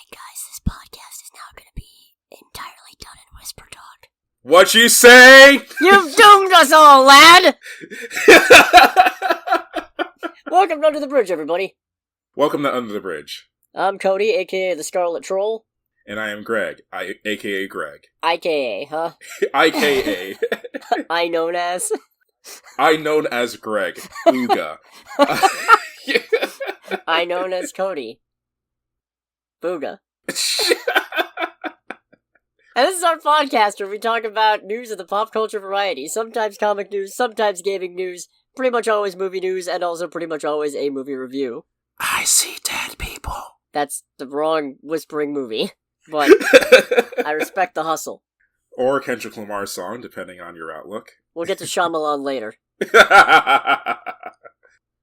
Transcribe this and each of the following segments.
Alright guys, this podcast is now going to be entirely done in whisper talk. What you say? You've doomed us all, lad! Welcome to Under the Bridge, everybody. Welcome to Under the Bridge. I'm Cody, aka the Scarlet Troll. And I am Greg, aka Greg. IKA, huh? IKA. I known as. I known as Greg. Ooga. I known as Cody. Booga. And this is our podcast where we talk about news of the pop culture variety. Sometimes comic news, sometimes gaming news, pretty much always movie news, and also pretty much always a movie review. I see dead people. That's the wrong whispering movie, but I respect the hustle. Or Kendrick Lamar's song, depending on your outlook. We'll get to Shyamalan later.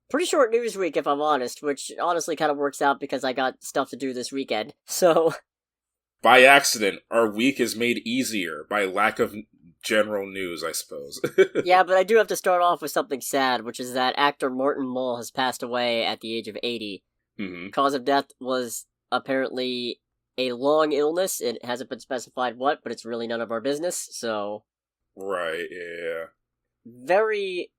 Pretty short news week, if I'm honest, which honestly kind of works out because I got stuff to do this weekend, so... By accident, our week is made easier by lack of general news, I suppose. Yeah, but I do have to start off with something sad, which is that actor Martin Mull has passed away at the age of 80. Mm-hmm. Cause of death was apparently a long illness. It hasn't been specified what, but it's really none of our business, so... Right, yeah. Very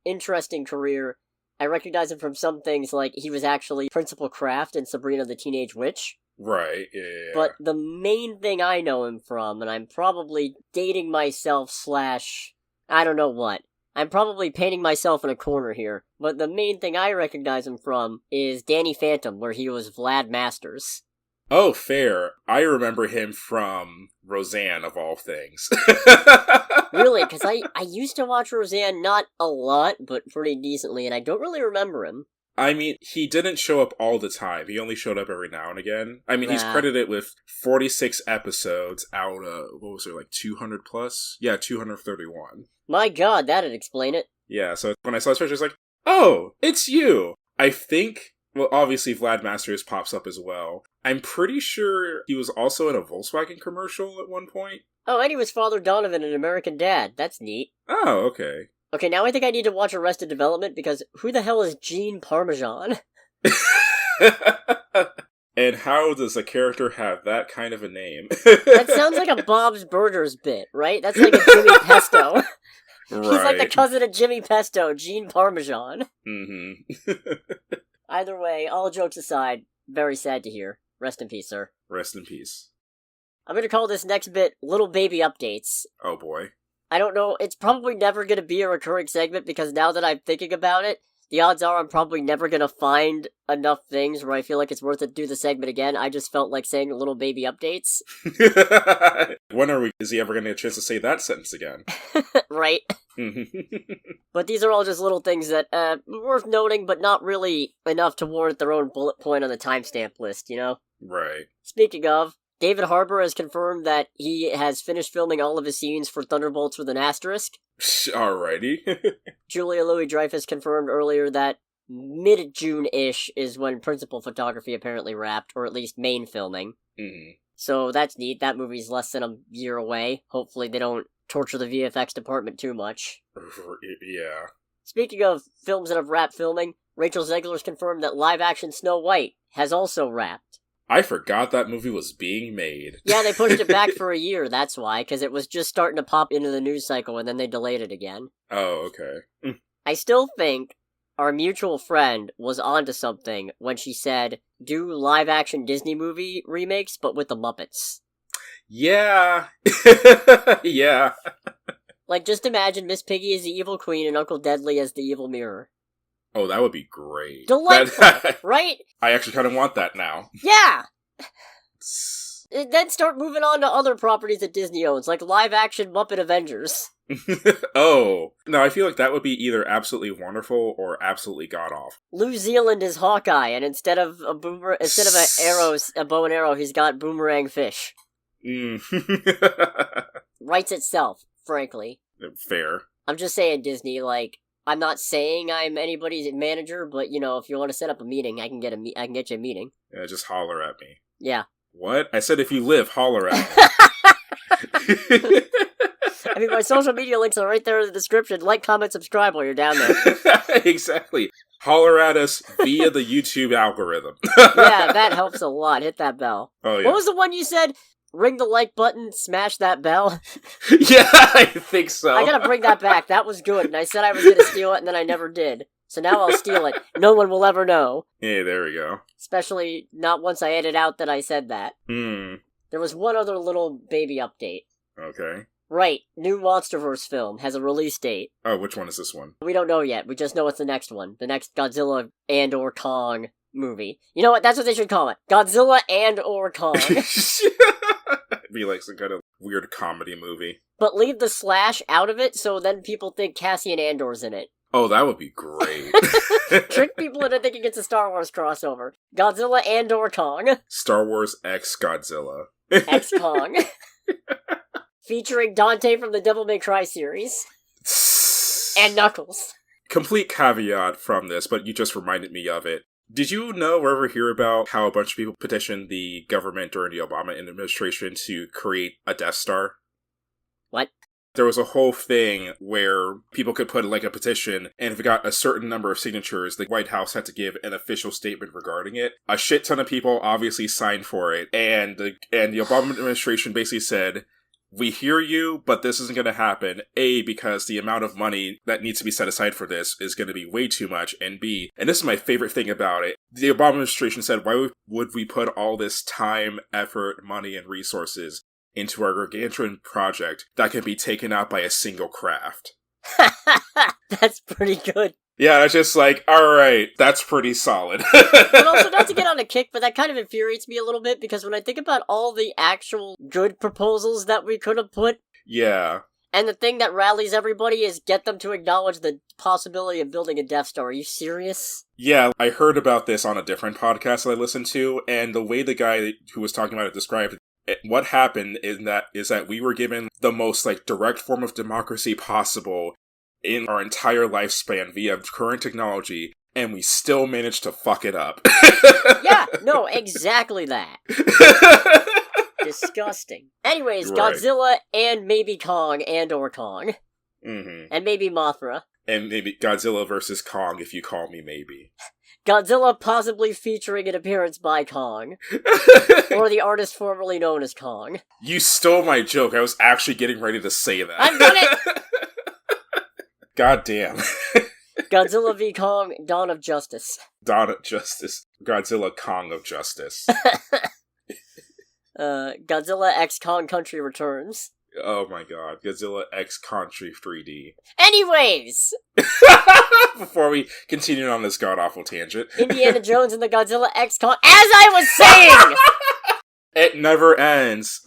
interesting career. I recognize him from some things, like he was actually Principal Kraft in Sabrina the Teenage Witch. Right, yeah. But the main thing I know him from, and I'm probably dating myself / I don't know what. I'm probably painting myself in a corner here, but the main thing I recognize him from is Danny Phantom, where he was Vlad Masters. Oh, fair. I remember him from Roseanne, of all things. Really, because I used to watch Roseanne not a lot, but pretty decently, and I don't really remember him. I mean, he didn't show up all the time. He only showed up every now and again. I mean, he's credited with 46 episodes out of, what was it, like 200 plus? Yeah, 231. My god, that'd explain it. Yeah, so when I saw his picture, I was like, oh, it's you! I think, well, obviously Vlad Masters pops up as well. I'm pretty sure he was also in a Volkswagen commercial at one point. Oh, and he was Father Donovan in American Dad. That's neat. Oh, okay. Okay, now I think I need to watch Arrested Development, because who the hell is Gene Parmesan? And how does a character have that kind of a name? That sounds like a Bob's Burgers bit, right? That's like a Jimmy Pesto. Right. He's like the cousin of Jimmy Pesto, Gene Parmesan. Mm-hmm. Either way, all jokes aside, very sad to hear. Rest in peace, sir. Rest in peace. I'm gonna call this next bit Little Baby Updates. Oh boy. I don't know, it's probably never gonna be a recurring segment because now that I'm thinking about it, the odds are I'm probably never gonna find enough things where I feel like it's worth it to do the segment again. I just felt like saying Little Baby Updates. When is he ever gonna get a chance to say that sentence again? Right. But these are all just little things that, worth noting, but not really enough to warrant their own bullet point on the timestamp list, you know? Right. Speaking of, David Harbour has confirmed that he has finished filming all of his scenes for Thunderbolts with an asterisk. Alrighty. Julia Louis-Dreyfus confirmed earlier that mid-June-ish is when principal photography apparently wrapped, or at least main filming. Mm-hmm. So that's neat. That movie's less than a year away. Hopefully they don't torture the VFX department too much. Yeah. Speaking of films that have wrapped filming, Rachel Zegler's confirmed that live-action Snow White has also wrapped. I forgot that movie was being made. Yeah, they pushed it back for a year, that's why, because it was just starting to pop into the news cycle, and then they delayed it again. Oh, okay. I still think our mutual friend was onto something when she said, do live-action Disney movie remakes, but with the Muppets. Yeah. Yeah. Like, just imagine Miss Piggy as the evil queen and Uncle Deadly as the evil mirror. Oh, that would be great. Delightful, right? I actually kind of want that now. Yeah! Then start moving on to other properties that Disney owns, like live-action Muppet Avengers. Oh. No, I feel like that would be either absolutely wonderful or absolutely god-awful. New Zealand is Hawkeye, and instead of a bow and arrow, he's got boomerang fish. Writes itself, frankly. Fair. I'm just saying, Disney, like, I'm not saying I'm anybody's manager, but, you know, if you want to set up a meeting, I can get you a meeting. Yeah, just holler at me. Yeah. What? I said if you live, holler at me. I mean, my social media links are right there in the description. Like, comment, subscribe while you're down there. Exactly. Holler at us via the YouTube algorithm. Yeah, that helps a lot. Hit that bell. Oh, yeah. What was the one you said? Ring the like button, smash that bell. Yeah, I think so. I gotta bring that back. That was good. And I said I was gonna steal it, and then I never did. So now I'll steal it. No one will ever know. Yeah, there we go. Especially not once I edit out that I said that. There was one other little baby update. Okay. Right, new MonsterVerse film has a release date. Oh, which one is this one? We don't know yet. We just know it's the next one. The next Godzilla and or Kong movie. You know what? That's what they should call it. Godzilla and or Kong. It'd be like some kind of weird comedy movie. But leave the slash out of it, so then people think Cassian Andor's in it. Oh, that would be great. Trick people into thinking it's a Star Wars crossover. Godzilla and or Kong. Star Wars X Godzilla. X Kong. Featuring Dante from the Devil May Cry series. And Knuckles. Complete caveat from this, but you just reminded me of it. Did you know or ever hear about how a bunch of people petitioned the government during the Obama administration to create a Death Star? What? There was a whole thing where people could put like a petition, and if it got a certain number of signatures, the White House had to give an official statement regarding it. A shit ton of people obviously signed for it, and the Obama administration basically said, we hear you, but this isn't going to happen. A, because the amount of money that needs to be set aside for this is going to be way too much. And B, and this is my favorite thing about it, the Obama administration said, why would we put all this time, effort, money, and resources into our gargantuan project that can be taken out by a single craft? That's pretty good. Yeah, it's just like, alright, that's pretty solid. But also, not to get on a kick, but that kind of infuriates me a little bit, because when I think about all the actual good proposals that we could have put... Yeah. And the thing that rallies everybody is get them to acknowledge the possibility of building a Death Star. Are you serious? Yeah, I heard about this on a different podcast that I listened to, and the way the guy who was talking about it described it, what happened is that we were given the most, like, direct form of democracy possible in our entire lifespan via current technology, and we still managed to fuck it up. Yeah, no, exactly that. Disgusting. Anyways, Right. Godzilla and maybe Kong and or Kong. Mm-hmm. And maybe Mothra. And maybe Godzilla versus Kong, if you call me maybe. Godzilla possibly featuring an appearance by Kong. Or the artist formerly known as Kong. You stole my joke. I was actually getting ready to say that. I've done it! God damn. Godzilla v. Kong, Dawn of Justice. Dawn of Justice. Godzilla Kong of Justice. Godzilla X Kong Country Returns. Oh my god. Godzilla X Country 3D. Anyways! Before we continue on this god-awful tangent. Indiana Jones and the Godzilla X Kong. As I was saying! It never ends.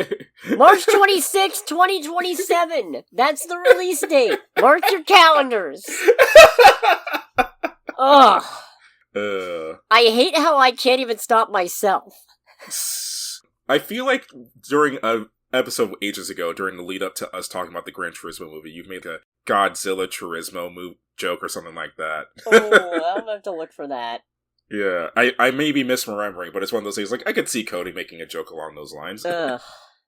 March 26, 2027. That's the release date. Mark your calendars. Ugh. I hate how I can't even stop myself. I feel like during an episode ages ago, during the lead up to us talking about the Gran Turismo movie, you've made a Godzilla Turismo joke or something like that. Oh, I'll have to look for that. Yeah, I may be misremembering, but it's one of those things, like, I could see Cody making a joke along those lines.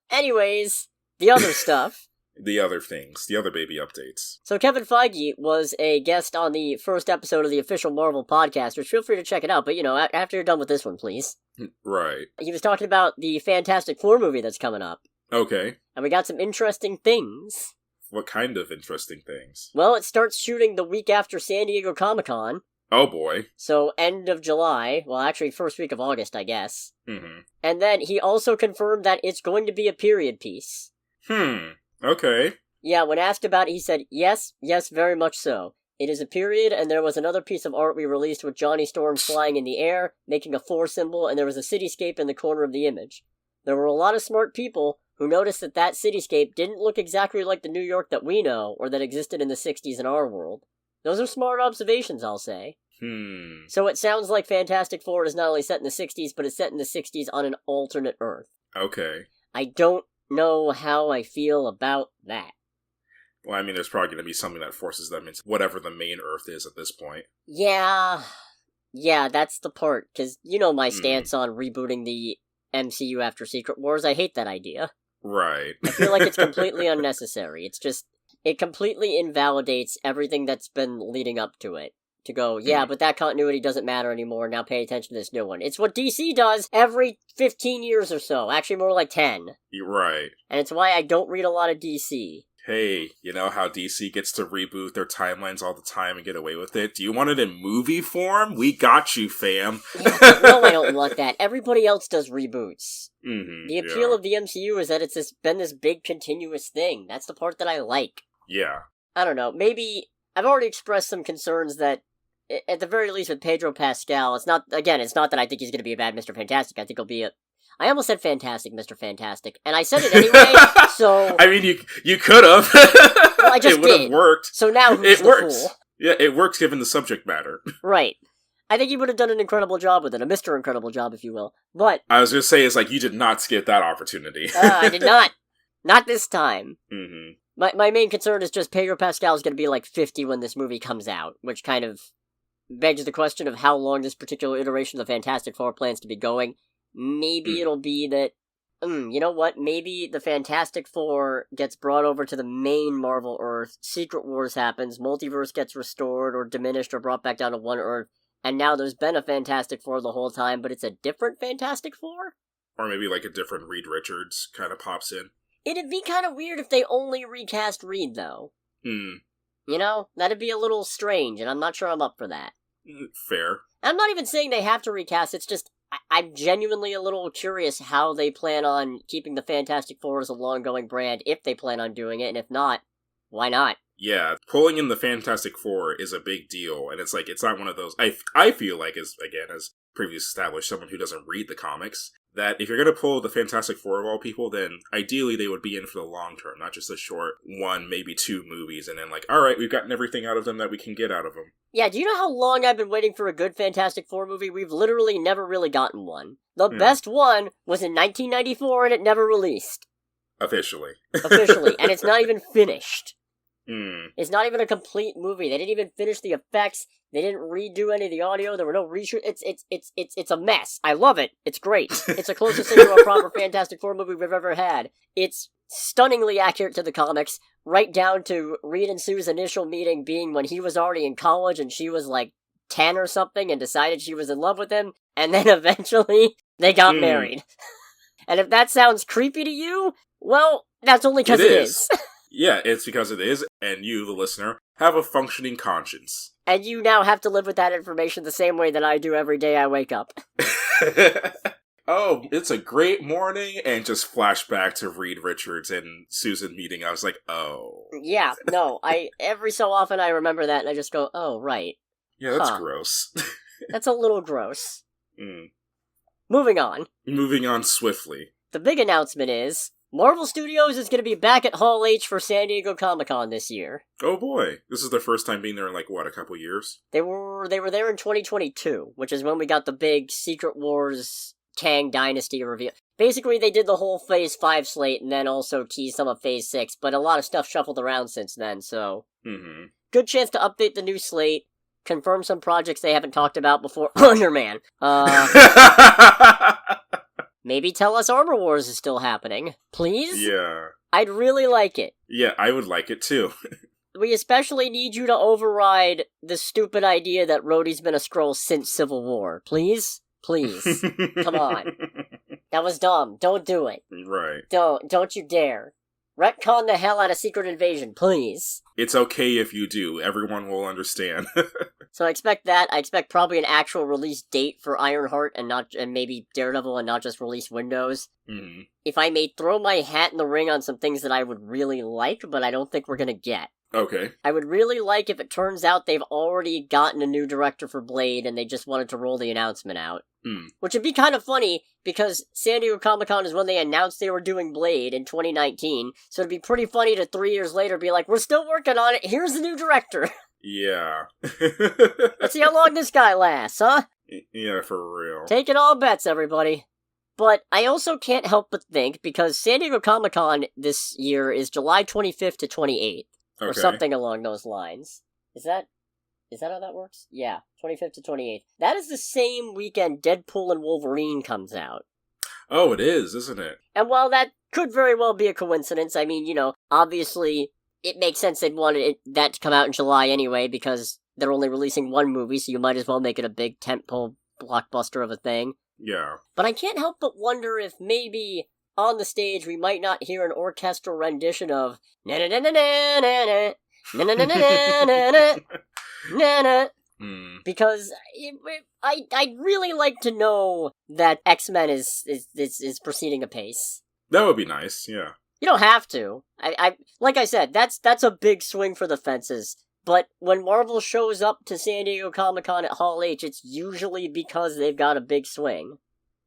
Anyways, the other stuff. The other things, the other baby updates. So Kevin Feige was a guest on the first episode of the official Marvel podcast, which feel free to check it out, but, you know, after you're done with this one, please. Right. He was talking about the Fantastic Four movie that's coming up. Okay. And we got some interesting things. What kind of interesting things? Well, it starts shooting the week after San Diego Comic-Con. Oh boy. So, end of July. Well, actually, first week of August, I guess. Mm-hmm. And then he also confirmed that it's going to be a period piece. Okay. Yeah, when asked about it, he said, yes, very much so. It is a period, and there was another piece of art we released with Johnny Storm flying in the air, making a 4 symbol, and there was a cityscape in the corner of the image. There were a lot of smart people who noticed that that cityscape didn't look exactly like the New York that we know, or that existed in the 60s in our world. Those are smart observations, I'll say. So it sounds like Fantastic Four is not only set in the 60s, but it's set in the 60s on an alternate Earth. Okay. I don't know how I feel about that. Well, I mean, there's probably going to be something that forces them into whatever the main Earth is at this point. Yeah, that's the part, because you know my stance on rebooting the MCU after Secret Wars. I hate that idea. Right. I feel like it's completely unnecessary. It's just, it completely invalidates everything that's been leading up to it. to go, yeah, but that continuity doesn't matter anymore, now pay attention to this new one. It's what DC does every 15 years or so, actually more like 10. You're right. And it's why I don't read a lot of DC. Hey, you know how DC gets to reboot their timelines all the time and get away with it? Do you want it in movie form? We got you, fam. Yeah, no, I don't want that. Everybody else does reboots. Mm-hmm, The appeal of the MCU is that it's been this big continuous thing. That's the part that I like. Yeah. I don't know, maybe... I've already expressed some concerns that, at the very least with Pedro Pascal, it's not that I think he's going to be a bad Mr. Fantastic, I think he'll be I almost said Fantastic Mr. Fantastic, and I said it anyway, so... I mean, you could have. Well, I just it would have worked. So now who's the fool? Yeah, it works given the subject matter. Right. I think he would have done an incredible job with it, a Mr. Incredible job, if you will. But... I was going to say, it's like, you did not skip that opportunity. I did not. Not this time. Mm-hmm. My main concern is just Pedro Pascal is going to be like 50 when this movie comes out, which kind of begs the question of how long this particular iteration of the Fantastic Four plans to be going. Maybe it'll be that, you know what, maybe the Fantastic Four gets brought over to the main Marvel Earth, Secret Wars happens, Multiverse gets restored or diminished or brought back down to one Earth, and now there's been a Fantastic Four the whole time, but it's a different Fantastic Four? Or maybe like a different Reed Richards kind of pops in. It'd be kind of weird if they only recast Reed, though. Hmm. You know, that'd be a little strange, and I'm not sure I'm up for that. Fair. I'm not even saying they have to recast, it's just, I'm genuinely a little curious how they plan on keeping the Fantastic Four as a long-going brand, if they plan on doing it, and if not, why not? Yeah, pulling in the Fantastic Four is a big deal, and it's like, it's not one of those, I feel like, as previously established, someone who doesn't read the comics, that if you're going to pull the Fantastic Four of all people, then ideally they would be in for the long term, not just a short 1, maybe 2 movies, and then like, alright, we've gotten everything out of them that we can get out of them. Yeah, do you know how long I've been waiting for a good Fantastic Four movie? We've literally never really gotten one. The best one was in 1994 and it never released. Officially. And it's not even finished. It's not even a complete movie. They didn't even finish the effects. They didn't redo any of the audio. There were no reshoots. It's a mess. I love it. It's great. It's the closest thing to a proper Fantastic Four movie we've ever had. It's stunningly accurate to the comics, right down to Reed and Sue's initial meeting being when he was already in college and she was like 10 or something and decided she was in love with him, and then eventually they got married. And if that sounds creepy to you, well, that's only because it is. Yeah, it's because it is, and you, the listener, have a functioning conscience. And you now have to live with that information the same way that I do every day I wake up. Oh, it's a great morning, and just flashback to Reed Richards and Susan meeting. I was like, oh. Yeah, no, every so often I remember that, and I just go, oh, right. Yeah, that's gross. That's a little gross. Moving on swiftly. The big announcement is, Marvel Studios is going to be back at Hall H for San Diego Comic-Con this year. Oh boy. This is their first time being there in, like, what, a couple years? They were there in 2022, which is when we got the big Secret Wars Kang Dynasty reveal. Basically, they did the whole Phase 5 slate and then also teased some of Phase 6, but a lot of stuff shuffled around since then, so... Good chance to update the new slate, confirm some projects they haven't talked about before. Underman. Maybe tell us Armor Wars is still happening. Please? Yeah. I'd really like it. Yeah, I would like it too. We especially need you to override the stupid idea that Rhodey's been a Skrull since Civil War. Please? Please. Come on. That was dumb. Don't do it. Right. Don't you dare. Retcon the hell out of Secret Invasion, please. It's okay if you do. Everyone will understand. So I expect that. I expect probably an actual release date for Ironheart and maybe Daredevil and not just release windows. If I may throw my hat in the ring on some things that I would really like, but I don't think we're gonna get. Okay. I would really like if it turns out they've already gotten a new director for Blade and they just wanted to roll the announcement out. Which would be kind of funny, because San Diego Comic-Con is when they announced they were doing Blade in 2019, so it'd be pretty funny to 3 years later be like, we're still working on it, here's the new director. Yeah. Let's see how long this guy lasts, huh? Yeah, for real. Taking all bets, everybody. But I also can't help but think, because San Diego Comic-Con this year is July 25th to 28th. Okay. Or something along those lines. Is that how that works? Yeah, 25th to 28th. That is the same weekend Deadpool and Wolverine comes out. Oh, it is, isn't it? And while that could very well be a coincidence, I mean, you know, obviously, it makes sense they'd want that to come out in July anyway, because they're only releasing one movie, so you might as well make it a big tentpole blockbuster of a thing. Yeah. But I can't help but wonder if maybe on the stage we might not hear an orchestral rendition of na na na na na na na na na na na na na na. Because I'd really like to know that X-Men is proceeding apace. That would be nice, yeah. You don't have to. I like I said, that's a big swing for the fences. But when Marvel shows up to San Diego Comic-Con at Hall H, it's usually because they've got a big swing.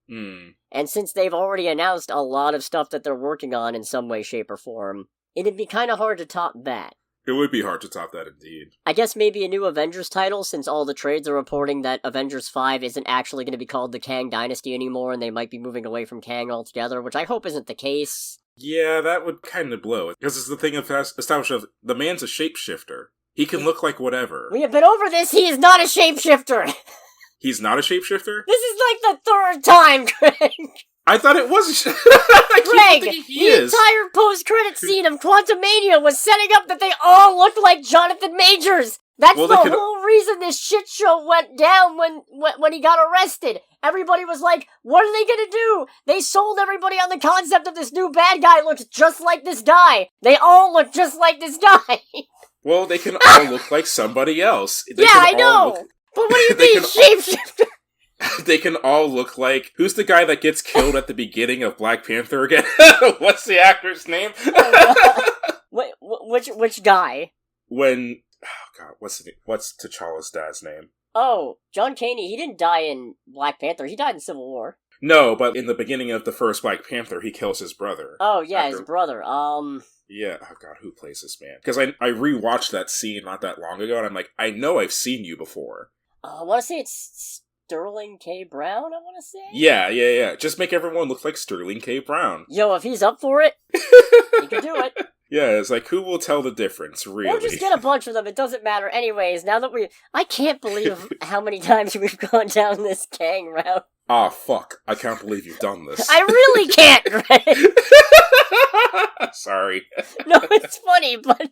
And since they've already announced a lot of stuff that they're working on in some way, shape, or form, it'd be kind of hard to top that. It would be hard to top that, indeed. I guess maybe a new Avengers title, since all the trades are reporting that Avengers 5 isn't actually going to be called the Kang Dynasty anymore, and they might be moving away from Kang altogether, which I hope isn't the case. Yeah, that would kind of blow it. Because it's the thing of establishing the man's a shapeshifter. He can look like whatever. We have been over this, he is not a shapeshifter! He's not a shapeshifter? This is like the third time, Greg! I thought it was Greg, the entire post-credit scene of Quantumania was setting up that they all looked like Jonathan Majors! That's the whole reason this shit show went down when he got arrested. Everybody was like, what are they gonna do? They sold everybody on the concept of this new bad guy looks just like this guy. They all look just like this guy. Well, they can all look like somebody else. I know! But what do you mean, shapeshifter? They can all look like... Who's the guy that gets killed at the beginning of Black Panther again? What's the actor's name? Which guy? When... Oh god, what's T'Challa's dad's name? Oh, John Caney. He didn't die in Black Panther. He died in Civil War. No, but in the beginning of the first Black Panther, he kills his brother. Oh, yeah, his brother. Yeah, oh god, who plays this man? Because I rewatched that scene not that long ago, and I'm like, I know I've seen you before. I want to say it's Sterling K. Brown, I want to say? Yeah. Just make everyone look like Sterling K. Brown. Yo, if he's up for it, he can do it. Yeah, it's like, who will tell the difference, really? Or just get a bunch of them, it doesn't matter. Anyways, now that I can't believe how many times we've gone down this Kang route. Ah, fuck. I can't believe you've done this. I really can't, Greg! Sorry. No, it's funny, but...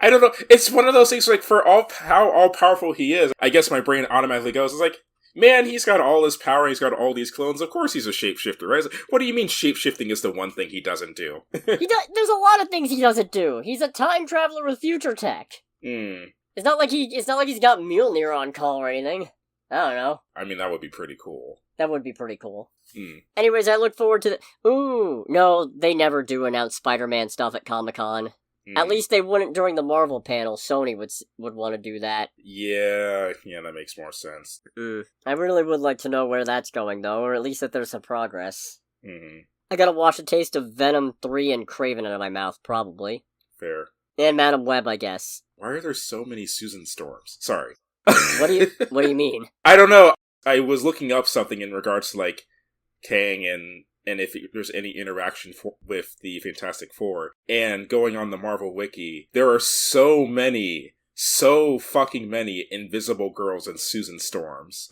I don't know. It's one of those things, like, for how all-powerful he is, I guess my brain automatically goes, it's like, man, he's got all this power, he's got all these clones, of course he's a shapeshifter, right? Like, what do you mean shapeshifting is the one thing he doesn't do? There's a lot of things he doesn't do. He's a time traveler with future tech. It's not like he's got Mjolnir on call or anything. I don't know. I mean, that would be pretty cool. That would be pretty cool. Anyways, I look forward to the... Ooh, no, they never do announce Spider-Man stuff at Comic-Con. At least they wouldn't during the Marvel panel. Sony would want to do that. Yeah, that makes more sense. I really would like to know where that's going, though, or at least that there's some progress. I gotta wash a taste of Venom 3 and Kraven out of my mouth, probably. Fair. And Madam Web, I guess. Why are there so many Susan Storms? Sorry. What do you mean? I don't know. I was looking up something in regards to, like, Kang and if there's any interaction with the Fantastic Four. And going on the Marvel Wiki, there are so fucking many Invisible Girls and Susan Storms.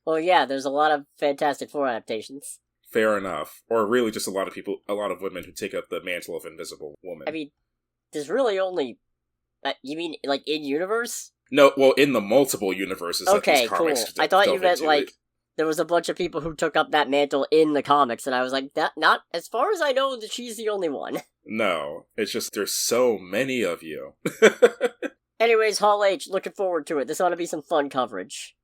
Well, yeah, there's a lot of Fantastic Four adaptations. Fair enough. Or really just a lot of women who take up the mantle of Invisible Woman. I mean, there's really only... you mean, like, in-universe? No, well, in the multiple universes that these comics cool. I thought you meant, like... There was a bunch of people who took up that mantle in the comics, and I was like, not as far as I know, that she's the only one. No, it's just there's so many of you. Anyways, Hall H, looking forward to it. This ought to be some fun coverage.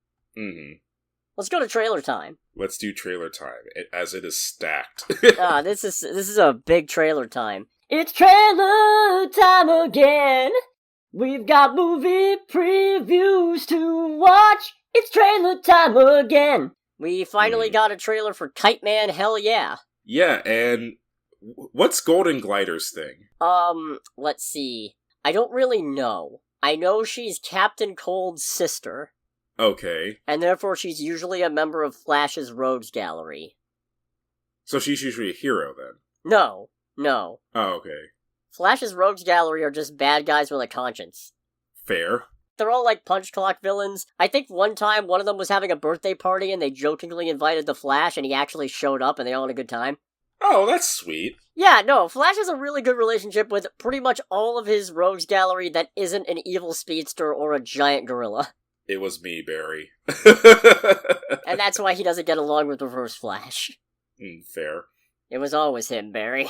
Let's go to trailer time. Let's do trailer time, as it is stacked. This is a big trailer time. It's trailer time again. We've got movie previews to watch. It's trailer time again. We finally got a trailer for Kite Man, hell yeah. Yeah, and what's Golden Glider's thing? Let's see. I don't really know. I know she's Captain Cold's sister. Okay. And therefore she's usually a member of Flash's Rogues Gallery. So she's usually a hero, then? No. Oh, okay. Flash's Rogues Gallery are just bad guys with a conscience. Fair. They're all like punch clock villains. I think one time one of them was having a birthday party and they jokingly invited the Flash and he actually showed up and they all had a good time. Oh, that's sweet. Yeah, no, Flash has a really good relationship with pretty much all of his rogues gallery that isn't an evil speedster or a giant gorilla. It was me, Barry. And that's why he doesn't get along with Reverse Flash. Fair. It was always him, Barry.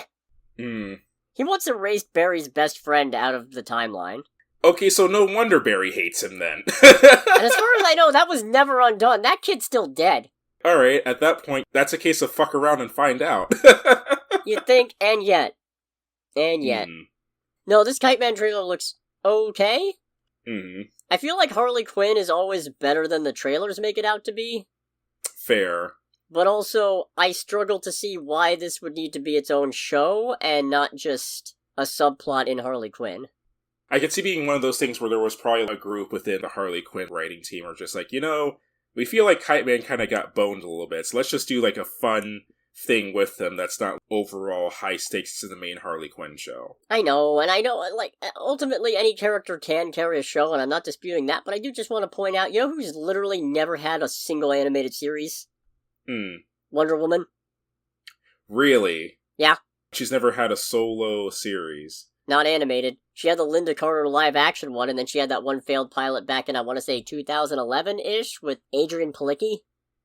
Hmm. He once erased Barry's best friend out of the timeline. Okay, so no wonder Barry hates him then. And as far as I know, that was never undone. That kid's still dead. Alright, at that point, that's a case of fuck around and find out. You'd think, and yet. No, this Kite Man trailer looks okay. I feel like Harley Quinn is always better than the trailers make it out to be. Fair. But also, I struggle to see why this would need to be its own show and not just a subplot in Harley Quinn. I could see being one of those things where there was probably a group within the Harley Quinn writing team or just like, we feel like Kite Man kind of got boned a little bit, so let's just do like a fun thing with them that's not overall high stakes to the main Harley Quinn show. I know, like, ultimately any character can carry a show, and I'm not disputing that, but I do just want to point out, who's literally never had a single animated series? Wonder Woman. Really? Yeah. She's never had a solo series. Not animated. She had the Linda Carter live-action one, and then she had that one failed pilot back in, I want to say, 2011-ish, with Adrian Palicki.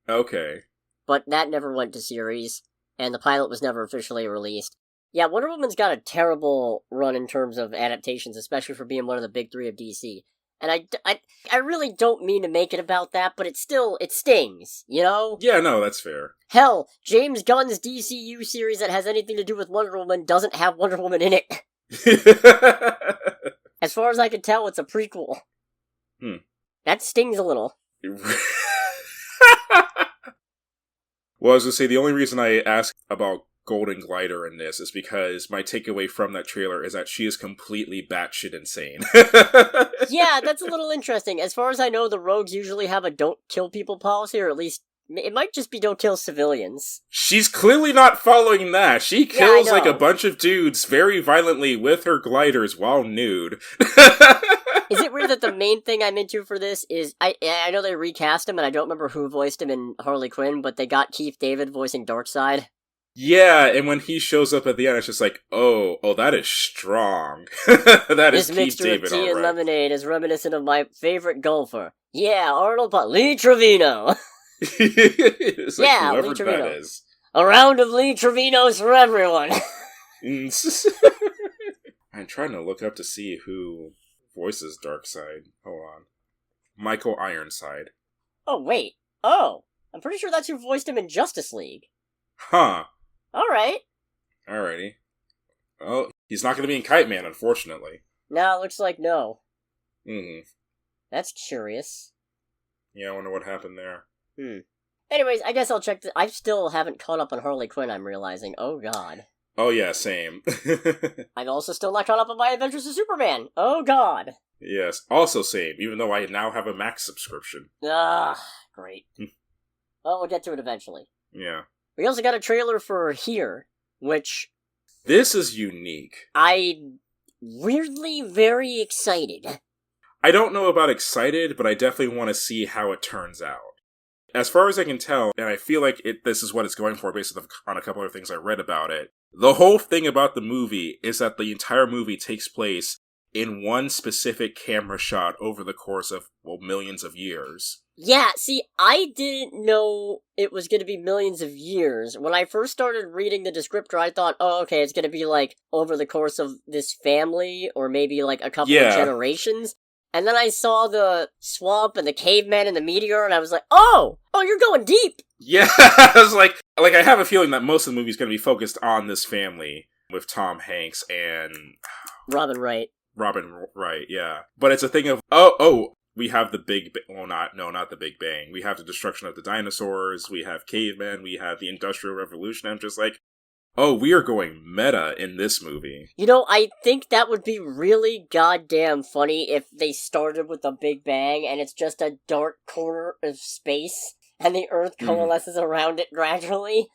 Okay. But that never went to series, and the pilot was never officially released. Yeah, Wonder Woman's got a terrible run in terms of adaptations, especially for being one of the big three of DC. And I really don't mean to make it about that, but it stings, Yeah, no, that's fair. Hell, James Gunn's DCU series that has anything to do with Wonder Woman doesn't have Wonder Woman in it. As far as I can tell, it's a prequel. That stings a little. Well, I was going to say, the only reason I asked about Golden Glider in this is because my takeaway from that trailer is that she is completely batshit insane. Yeah, that's a little interesting. As far as I know, the rogues usually have a don't kill people policy, or at least it might just be don't kill civilians. She's clearly not following that. She kills like a bunch of dudes very violently with her gliders while nude. Is it weird that the main thing I'm into for this is, I know they recast him, and I don't remember who voiced him in Harley Quinn, but they got Keith David voicing Darkseid. Yeah, and when he shows up at the end, it's just like, oh, that is strong. That is Keith David, This mixture of tea and right. lemonade is reminiscent of my favorite golfer. Yeah, Arnold Lee Trevino. It's like, yeah, whoever Lee Trevino. that is. A round of Lee Trevinos for everyone. I'm trying to look up to see who voices Darkseid. Hold on. Michael Ironside. Oh, wait. Oh, I'm pretty sure that's who voiced him in Justice League. Huh. Alright. Alrighty. Oh, he's not going to be in Kite Man, unfortunately. No, it looks like no. That's curious. Yeah, I wonder what happened there. Anyways, I guess I'll check I still haven't caught up on Harley Quinn, I'm realizing. Oh, God. Oh, yeah, same. I'm also still not caught up on my Adventures of Superman. Oh, God. Yes, also same, even though I now have a Max subscription. Great. Well, we'll get to it eventually. Yeah. We also got a trailer for Here, which... This is unique. I'm weirdly very excited. I don't know about excited, but I definitely want to see how it turns out. As far as I can tell, and I feel like this is what it's going for based on a couple of things I read about it, the whole thing about the movie is that the entire movie takes place in one specific camera shot over the course of, millions of years. Yeah, see, I didn't know it was going to be millions of years. When I first started reading the descriptor, I thought, oh, okay, it's going to be, like, over the course of this family, or maybe, like, a couple of generations. And then I saw the swamp and the caveman and the meteor, and I was like, oh, you're going deep! Yeah, I was like, I have a feeling that most of the movie is going to be focused on this family, with Tom Hanks and... Robin Wright, yeah. But it's a thing of, we have the big... not the Big Bang. We have the destruction of the dinosaurs, we have cavemen, we have the Industrial Revolution. I'm just like, we are going meta in this movie. I think that would be really goddamn funny if they started with the Big Bang and it's just a dark corner of space and the Earth coalesces around it gradually.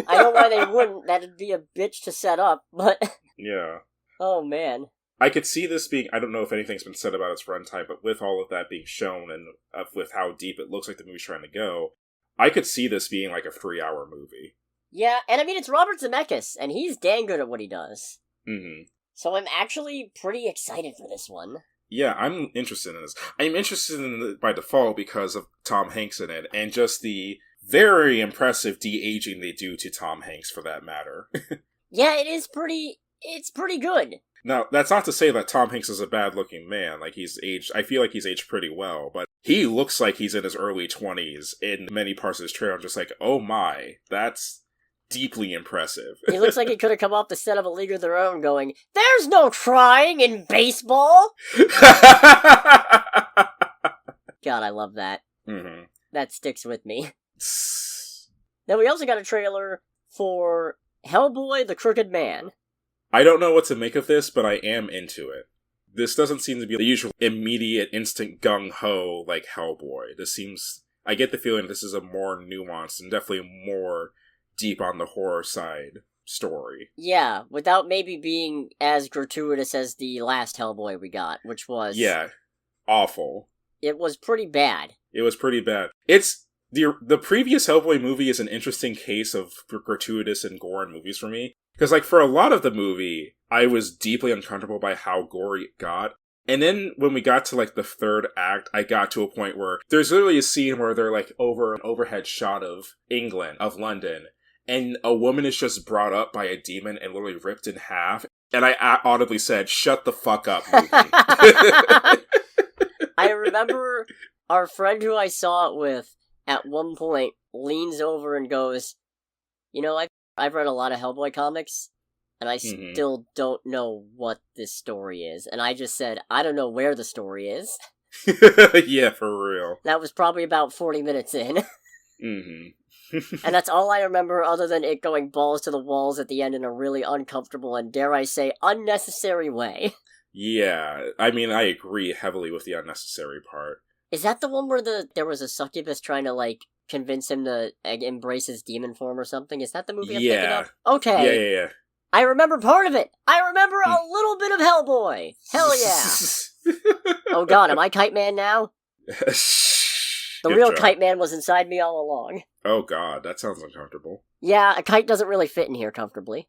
I know why they wouldn't. That'd be a bitch to set up, but... Yeah. Oh, man. I could see this being, I don't know if anything's been said about its runtime, but with all of that being shown and with how deep it looks like the movie's trying to go, I could see this being like a 3-hour movie. Yeah, and I mean, it's Robert Zemeckis, and he's dang good at what he does. Mm-hmm. So I'm actually pretty excited for this one. Yeah, I'm interested in this. I'm interested in it by default because of Tom Hanks in it, and just the very impressive de-aging they do to Tom Hanks, for that matter. Yeah, it's pretty good. Now, that's not to say that Tom Hanks is a bad-looking man. Like, he's aged... I feel like he's aged pretty well, but he looks like he's in his early 20s in many parts of his trailer. I'm just like, oh my, that's deeply impressive. He looks like he could have come off the set of A League of Their Own going, "There's no crying in baseball!" God, I love that. Mm-hmm. That sticks with me. Then we also got a trailer for Hellboy the Crooked Man. I don't know what to make of this, but I am into it. This doesn't seem to be the usual immediate, instant gung-ho like Hellboy. This seems... I get the feeling this is a more nuanced and definitely more deep on the horror side story. Yeah, without maybe being as gratuitous as the last Hellboy we got, which was... Yeah, awful. It was pretty bad. It was pretty bad. It's... The previous Hellboy movie is an interesting case of gratuitous and gore in movies for me. Because, like, for a lot of the movie, I was deeply uncomfortable by how gory it got. And then when we got to, like, the third act, I got to a point where there's literally a scene where they're, like, over an overhead shot of England, of London, and a woman is just brought up by a demon and literally ripped in half. And I audibly said, "Shut the fuck up, movie." I remember our friend who I saw it with at one point leans over and goes, "You know, I've read a lot of Hellboy comics, and I still don't know what this story is." And I just said, "I don't know where the story is." Yeah, for real. That was probably about 40 minutes in. Mm-hmm. And that's all I remember other than it going balls to the walls at the end in a really uncomfortable and, dare I say, unnecessary way. Yeah, I mean, I agree heavily with the unnecessary part. Is that the one where there was a succubus trying to, like, convince him to embrace his demon form or something? Is that the movie I'm thinking of? Okay. Yeah. I remember part of it. I remember a little bit of Hellboy. Hell yeah. Oh god, am I Kite Man now? The Good real job. Kite Man was inside me all along. Oh god, that sounds uncomfortable. Yeah, a kite doesn't really fit in here comfortably.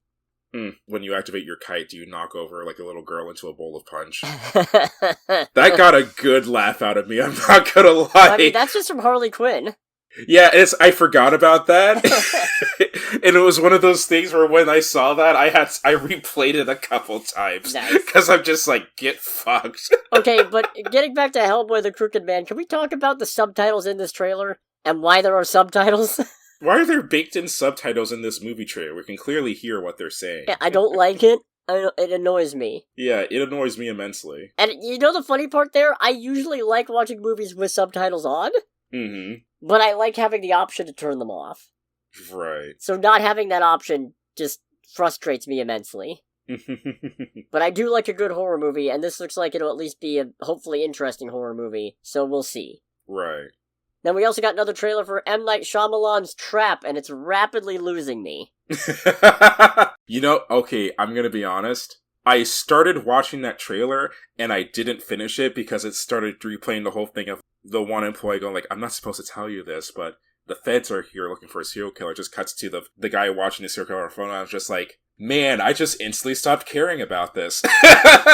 When you activate your kite, do you knock over like a little girl into a bowl of punch? That got a good laugh out of me, I'm not gonna lie. I mean, that's just from Harley Quinn. Yeah, I forgot about that. And it was one of those things where when I saw that, I replayed it a couple times. Because I'm just like, get fucked. Okay, but getting back to Hellboy the Crooked Man, can we talk about the subtitles in this trailer? And why there are subtitles? Why are there baked-in subtitles in this movie trailer? We can clearly hear what they're saying. I don't like it. It annoys me. Yeah, it annoys me immensely. And you know the funny part there? I usually like watching movies with subtitles on. Mm-hmm. But I like having the option to turn them off. Right. So not having that option just frustrates me immensely. But I do like a good horror movie, and this looks like it'll at least be a hopefully interesting horror movie, so we'll see. Right. Then we also got another trailer for M. Night Shyamalan's Trap, and it's rapidly losing me. You know, okay, I'm gonna be honest. I started watching that trailer, and I didn't finish it because it started replaying the whole thing of the one employee going like, "I'm not supposed to tell you this, but the feds are here looking for a serial killer." Just cuts to the guy watching the serial killer on the phone, and I was just like, man, I just instantly stopped caring about this.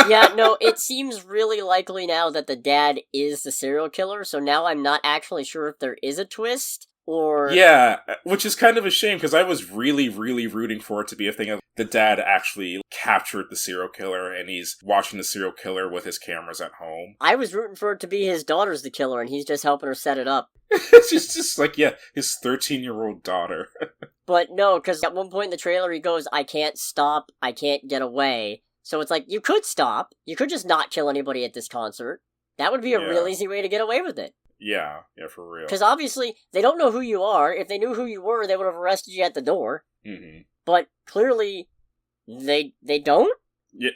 Yeah, no, it seems really likely now that the dad is the serial killer, so now I'm not actually sure if there is a twist, or... Yeah, which is kind of a shame, because I was really, really rooting for it to be a thing of the dad actually captured the serial killer, and he's watching the serial killer with his cameras at home. I was rooting for it to be his daughter's the killer, and he's just helping her set it up. It's just like, yeah, his 13-year-old daughter. But no, because at one point in the trailer he goes, "I can't stop, I can't get away." So it's like, you could stop, you could just not kill anybody at this concert. That would be a real easy way to get away with it. Yeah, for real. Because obviously, they don't know who you are. If they knew who you were, they would have arrested you at the door. Mm-hmm. But clearly, they don't? Yeah.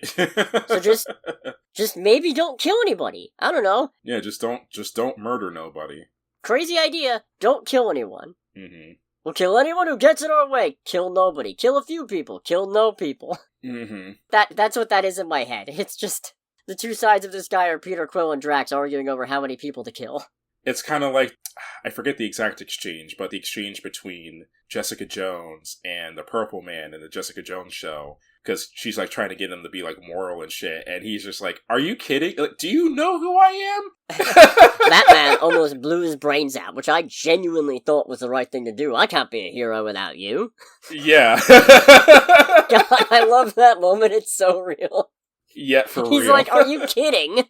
So just maybe don't kill anybody. I don't know. Yeah, just don't murder nobody. Crazy idea, don't kill anyone. Mm-hmm. We'll kill anyone who gets in our way. Kill nobody. Kill a few people. Kill no people. Mm-hmm. That's what that is in my head. It's just, the two sides of this guy are Peter Quill and Drax arguing over how many people to kill. It's kind of like, I forget the exact exchange, but the exchange between Jessica Jones and the Purple Man in the Jessica Jones show, because she's like trying to get him to be like moral and shit, and he's just like, "Are you kidding? Like, do you know who I am?" That man almost blew his brains out, which I genuinely thought was the right thing to do. I can't be a hero without you. Yeah. God, I love that moment. It's so real. Yeah, for real. He's like, "Are you kidding?"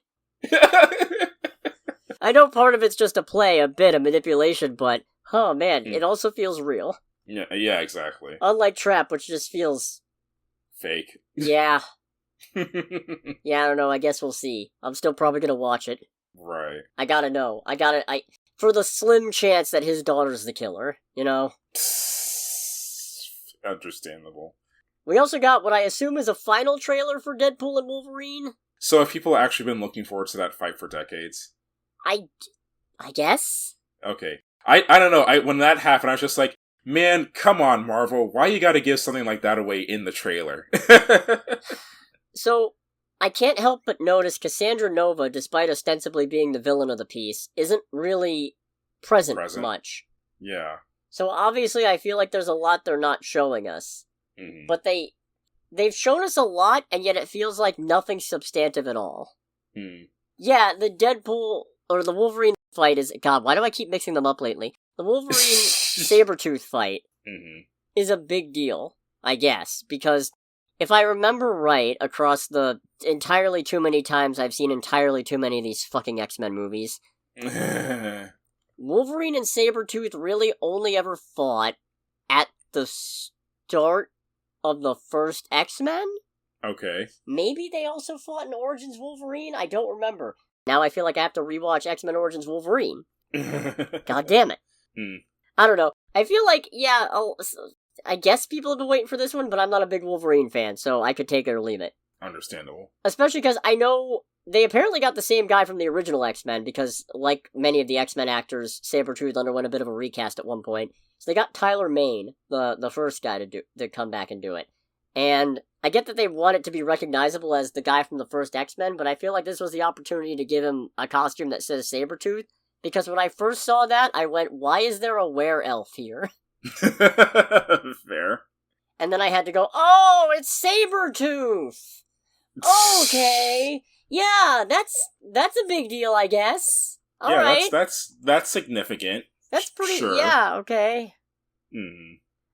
I know part of it's just a play, a bit, a manipulation, but, oh man, it also feels real. Yeah, exactly. Unlike Trap, which just feels... fake. Yeah. Yeah, I don't know, I guess we'll see. I'm still probably gonna watch it. Right. I gotta know. For the slim chance that his daughter's the killer, you know? Understandable. We also got what I assume is a final trailer for Deadpool and Wolverine. So have people actually been looking forward to that fight for decades? I guess? Okay. I don't know. When that happened, I was just like, man, come on, Marvel. Why you gotta give something like that away in the trailer? So, I can't help but notice Cassandra Nova, despite ostensibly being the villain of the piece, isn't really present much. Yeah. So obviously I feel like there's a lot they're not showing us. Mm-hmm. But they've shown us a lot, and yet it feels like nothing substantive at all. Hmm. Yeah, the Deadpool, or the Wolverine fight is... God, why do I keep mixing them up lately? The Wolverine Sabretooth fight is a big deal, I guess, because if I remember right, across the entirely too many times I've seen entirely too many of these fucking X-Men movies, Wolverine and Sabretooth really only ever fought at the start of the first X-Men? Okay. Maybe they also fought in Origins Wolverine? I don't remember. Now I feel like I have to rewatch X-Men Origins Wolverine. God damn it. I don't know. I feel like, yeah, I guess people have been waiting for this one, but I'm not a big Wolverine fan, so I could take it or leave it. Understandable. Especially because I know they apparently got the same guy from the original X-Men, because, like many of the X-Men actors, Sabretooth underwent a bit of a recast at one point. So they got Tyler Mane, the first guy to come back and do it. And I get that they want it to be recognizable as the guy from the first X-Men, but I feel like this was the opportunity to give him a costume that says Sabretooth, because when I first saw that, I went, why is there a were-elf here? Fair. And then I had to go, oh, it's Sabretooth! Okay! Yeah, that's a big deal, I guess. Alright. That's significant. That's pretty, sure. Yeah, okay.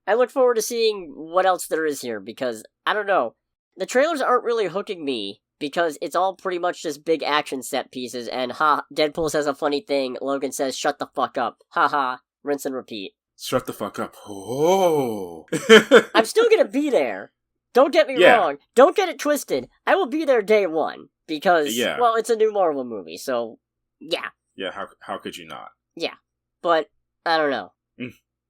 I look forward to seeing what else there is here, because, I don't know, the trailers aren't really hooking me, because it's all pretty much just big action set pieces, and Deadpool says a funny thing, Logan says, shut the fuck up, rinse and repeat. Shut the fuck up. Oh. I'm still gonna be there. Don't get me wrong. Don't get it twisted. I will be there day one, because, well, it's a new Marvel movie, so, yeah. Yeah, how could you not? Yeah, but, I don't know.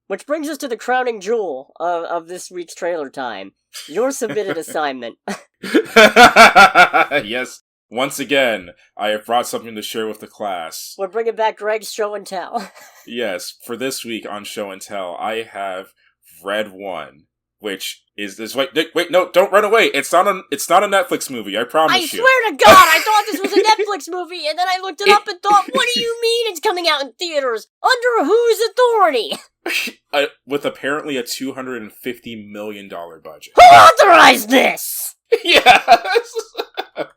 Which brings us to the crowning jewel of this week's trailer time. Your submitted assignment. Yes, once again, I have brought something to share with the class. We're bringing back Greg's show and tell. Yes, for this week on Show and Tell, I have Red One, which is this. Wait, no, don't run away. It's not a Netflix movie. I promise you. I swear to God, I thought this was a Netflix movie, and then I looked it up and thought, what do you mean it's coming out in theaters? Under whose authority? With apparently a $250 million budget. Who authorized this? Yes. I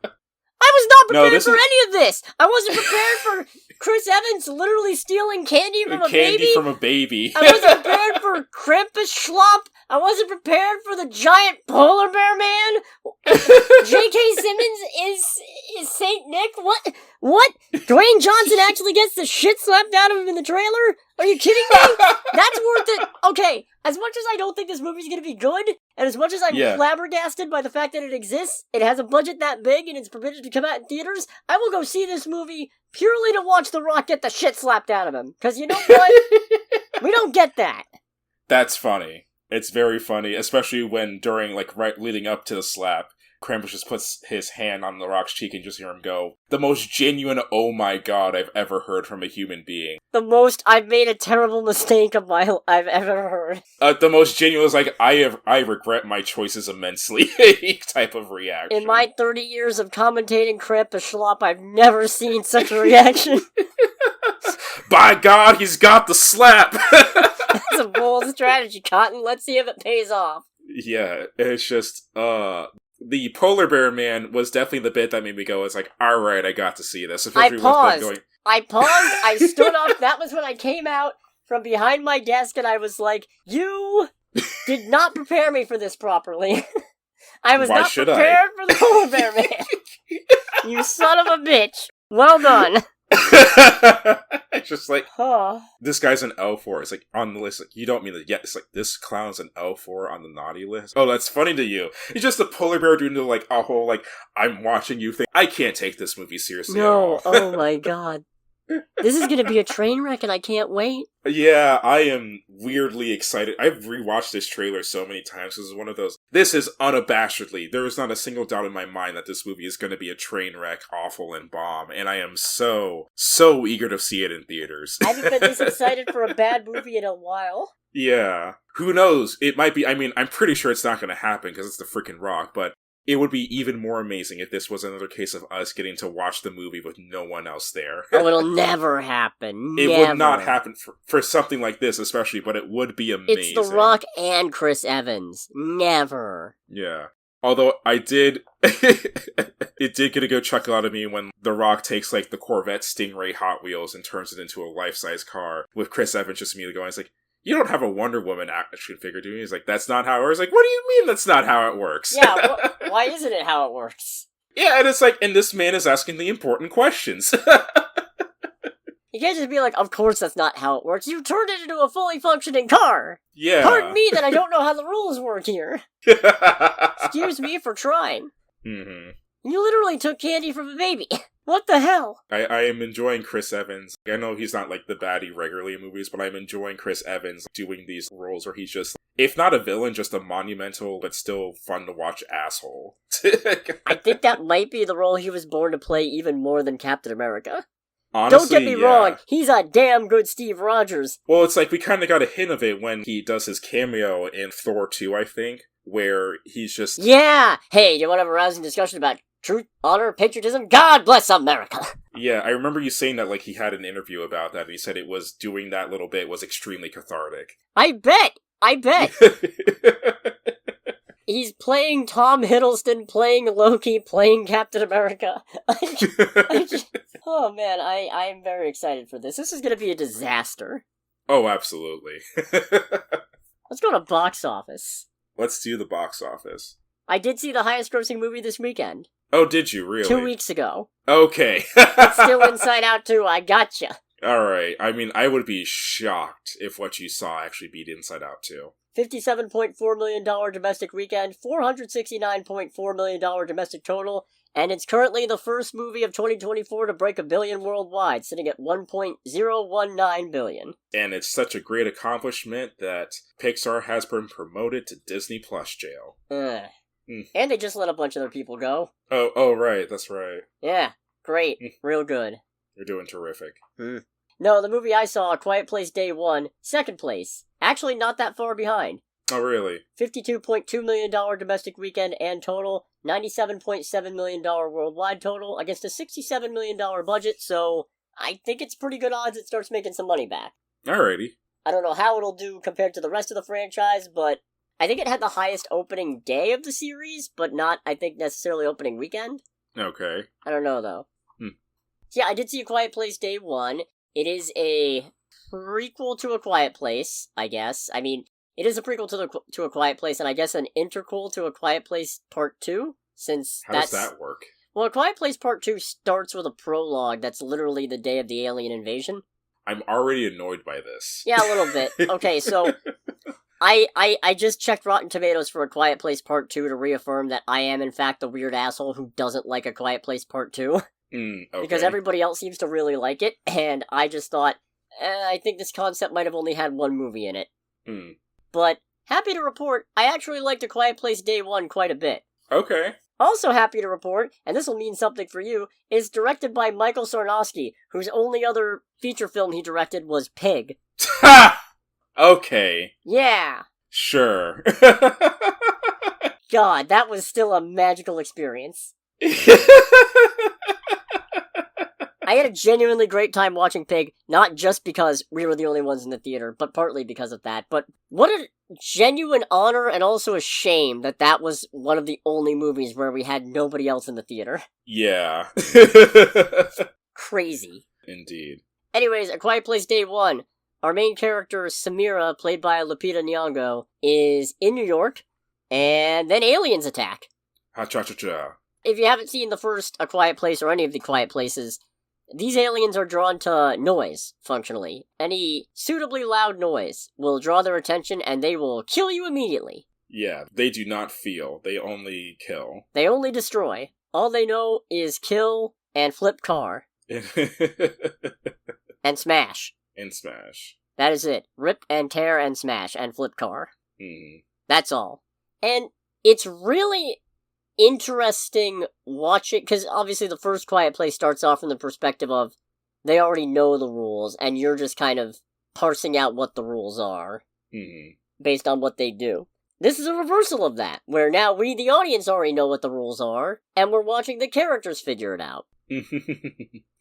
was not prepared for any of this. I wasn't prepared for Chris Evans literally stealing candy from a baby. I wasn't prepared for Krampus Schlop. I wasn't prepared for the giant polar bear man. J.K. Simmons is Saint Nick. What? Dwayne Johnson actually gets the shit slapped out of him in the trailer? Are you kidding me? That's worth it. Okay, as much as I don't think this movie's gonna be good, and as much as I'm flabbergasted by the fact that it exists, it has a budget that big, and it's permitted to come out in theaters, I will go see this movie purely to watch The Rock get the shit slapped out of him. Because you know what? We don't get that. That's funny. It's very funny, especially when during, right leading up to the slap, Krampus just puts his hand on the Rock's cheek and just hear him go, the most genuine "oh my god" I've ever heard from a human being. The most "I've made a terrible mistake I've ever heard. The most genuine is like, I regret my choices immensely type of reaction. In my 30 years of commentating Krampus Schlop, I've never seen such a reaction. By God, he's got the slap! That's a bold strategy, Cotton. Let's see if it pays off. Yeah, it's just, the Polar Bear Man was definitely the bit that made me go, it's like, alright, I got to see this. I paused, I stood up, that was when I came out from behind my desk and I was like, you did not prepare me for this properly. I was not prepared for the Polar Bear Man. You son of a bitch. Well done. It's just like, this guy's an L4. It's like, on the list, like, you don't mean that yet. It's like, this clown's an L4 on the naughty list. Oh, that's funny to you. It's just the Polar Bear doing like a whole, like, I'm watching you thing. I can't take this movie seriously at all. Oh my god. This is gonna be a train wreck and I can't wait. Yeah, I am weirdly excited. I've rewatched this trailer so many times. This is one of those. This is unabashedly. There is not a single doubt in my mind that this movie is going to be a train wreck, awful, and bomb. And I am so eager to see it in theaters. I haven't been this excited for a bad movie in a while. Yeah. Who knows? It might be. I mean, I'm pretty sure it's not going to happen because it's the freaking Rock, but it would be even more amazing if this was another case of us getting to watch the movie with no one else there. Oh, it'll never happen. It would not happen for something like this, especially, but it would be amazing. It's The Rock and Chris Evans. Never. Yeah. Although I did, it did get a good chuckle out of me when The Rock takes, like, the Corvette Stingray Hot Wheels and turns it into a life-size car, with Chris Evans just immediately going, it's like, you don't have a Wonder Woman action figure, do you? He's like, that's not how it works. Like, what do you mean that's not how it works? Yeah, why isn't it how it works? Yeah, and it's like, and this man is asking the important questions. You can't just be like, of course that's not how it works. You turned it into a fully functioning car! Yeah. Pardon me that I don't know how the rules work here. Excuse me for trying. Mm-hmm. You literally took candy from a baby. What the hell? I am enjoying Chris Evans. I know he's not like the baddie regularly in movies, but I'm enjoying Chris Evans doing these roles where he's just, if not a villain, just a monumental but still fun to watch asshole. I think that might be the role he was born to play even more than Captain America. Honestly, don't get me wrong, he's a damn good Steve Rogers. Well, it's like we kind of got a hint of it when he does his cameo in Thor 2, I think, where he's just... Yeah! Hey, do you want to have a rousing discussion about truth, honor, patriotism? God bless America! Yeah, I remember you saying that, like, he had an interview about that, and he said it was, doing that little bit was extremely cathartic. I bet! He's playing Tom Hiddleston, playing Loki, playing Captain America. Oh man, I am very excited for this. This is gonna be a disaster. Oh, absolutely. Let's go to box office. Let's do the box office. I did see the highest grossing movie this weekend. Oh, did you really? 2 weeks ago. Okay. It's still Inside Out 2, I gotcha. Alright, I mean, I would be shocked if what you saw actually beat Inside Out 2. $57.4 million domestic weekend, $469.4 million domestic total, and it's currently the first movie of 2024 to break $1 billion worldwide, sitting at $1.019 billion. And it's such a great accomplishment that Pixar has been promoted to Disney Plus jail. And they just let a bunch of other people go. Oh, right, that's right. Yeah, great, real good. You're doing terrific. No, the movie I saw, A Quiet Place Day 1, second place. Actually not that far behind. Oh, really? $52.2 million domestic weekend and total, $97.7 million worldwide total, against a $67 million budget, so I think it's pretty good odds it starts making some money back. Alrighty. I don't know how it'll do compared to the rest of the franchise, but I think it had the highest opening day of the series, but not, I think, necessarily opening weekend. Okay. I don't know, though. Yeah, I did see A Quiet Place Day 1. It is a prequel to A Quiet Place, I guess. I mean, it is a prequel to A Quiet Place, and I guess an interquel to A Quiet Place Part 2, since How does that work? Well, A Quiet Place Part 2 starts with a prologue that's literally the day of the alien invasion. I'm already annoyed by this. Yeah, a little bit. Okay, so I just checked Rotten Tomatoes for A Quiet Place Part 2 to reaffirm that I am, in fact, the weird asshole who doesn't like A Quiet Place Part 2. Okay. Because everybody else seems to really like it, and I just thought, I think this concept might have only had one movie in it. But, happy to report, I actually liked A Quiet Place Day 1 quite a bit. Okay. Also happy to report, and this will mean something for you, is directed by Michael Sarnowski, whose only other feature film he directed was Pig. Ha! Okay. Yeah. Sure. God, that was still a magical experience. I had a genuinely great time watching Pig, not just because we were the only ones in the theater, but partly because of that. But what a genuine honor and also a shame that that was one of the only movies where we had nobody else in the theater. Yeah. Crazy. Indeed. Anyways, A Quiet Place Day 1. Our main character, Samira, played by Lupita Nyong'o, is in New York, and then aliens attack. Ha-cha-cha-cha. If you haven't seen the first A Quiet Place or any of the Quiet Places, these aliens are drawn to noise, functionally. Any suitably loud noise will draw their attention and they will kill you immediately. Yeah, they do not feel. They only kill. They only destroy. All they know is kill and flip car. And smash. And smash. That is it. Rip and tear and smash and flip car. Mm. That's all. And it's really interesting watching, because obviously the first Quiet Place starts off from the perspective of they already know the rules, and you're just kind of parsing out what the rules are based on what they do. This is a reversal of that, where now we, the audience, already know what the rules are, and we're watching the characters figure it out.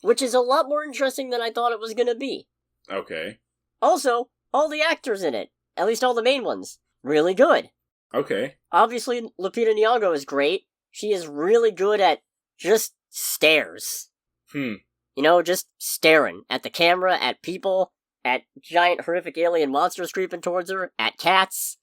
Which is a lot more interesting than I thought it was going to be. Okay. Also, all the actors in it, at least all the main ones, really good. Okay. Obviously, Lupita Nyong'o is great. She is really good at just stares. You know, just staring at the camera, at people, at giant horrific alien monsters creeping towards her, at cats.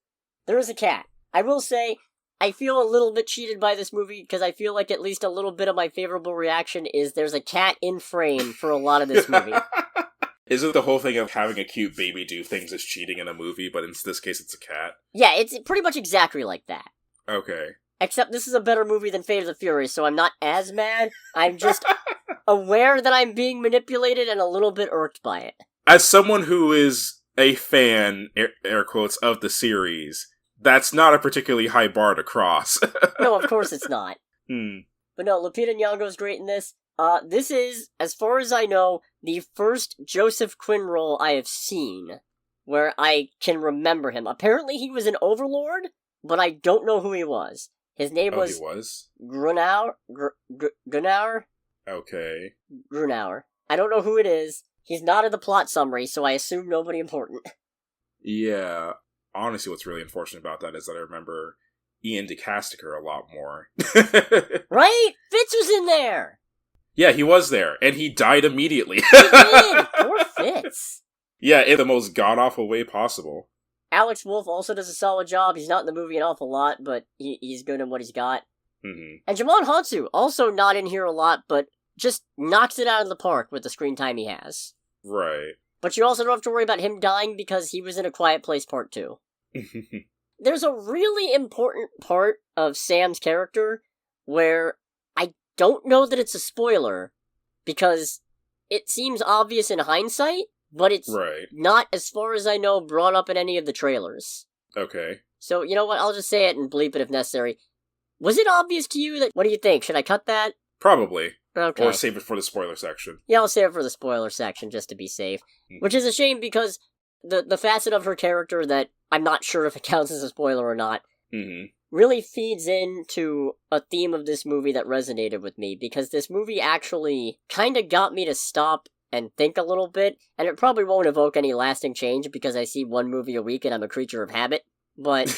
There is a cat. I will say, I feel a little bit cheated by this movie, because I feel like at least a little bit of my favorable reaction is there's a cat in frame for a lot of this movie. Isn't the whole thing of having a cute baby do things is cheating in a movie, but in this case it's a cat? Yeah, it's pretty much exactly like that. Okay. Except this is a better movie than Fate of the Furious, so I'm not as mad. I'm just aware that I'm being manipulated and a little bit irked by it. As someone who is a fan, air quotes, of the series, that's not a particularly high bar to cross. No, of course it's not. But no, Lupita Nyong'o's great in this. This is, as far as I know, the first Joseph Quinn role I have seen where I can remember him. Apparently he was an overlord, but I don't know who he was. His name was... he was? Grunauer? Grunauer? Okay. Grunauer. I don't know who it is. He's not in the plot summary, so I assume nobody important. Yeah. Honestly, what's really unfortunate about that is that I remember Ian DeCasticker a lot more. Right? Fitz was in there! Yeah, he was there, and he died immediately. He did! Poor Fitz. Yeah, in the most god-awful way possible. Alex Wolff also does a solid job. He's not in the movie an awful lot, but he's good in what he's got. And Jamon Hansu, also not in here a lot, but just knocks it out of the park with the screen time he has. Right. But you also don't have to worry about him dying because he was in A Quiet Place Part 2. There's a really important part of Sam's character where I don't know that it's a spoiler, because it seems obvious in hindsight, but it's not, as far as I know, brought up in any of the trailers. Okay. So, you know what, I'll just say it and bleep it if necessary. Was it obvious to you? What do you think? Should I cut that? Probably. Okay. Or save it for the spoiler section. Yeah, I'll save it for the spoiler section just to be safe. Which is a shame because the facet of her character that I'm not sure if it counts as a spoiler or not really feeds into a theme of this movie that resonated with me, because this movie actually kind of got me to stop and think a little bit, and it probably won't evoke any lasting change because I see one movie a week and I'm a creature of habit, but...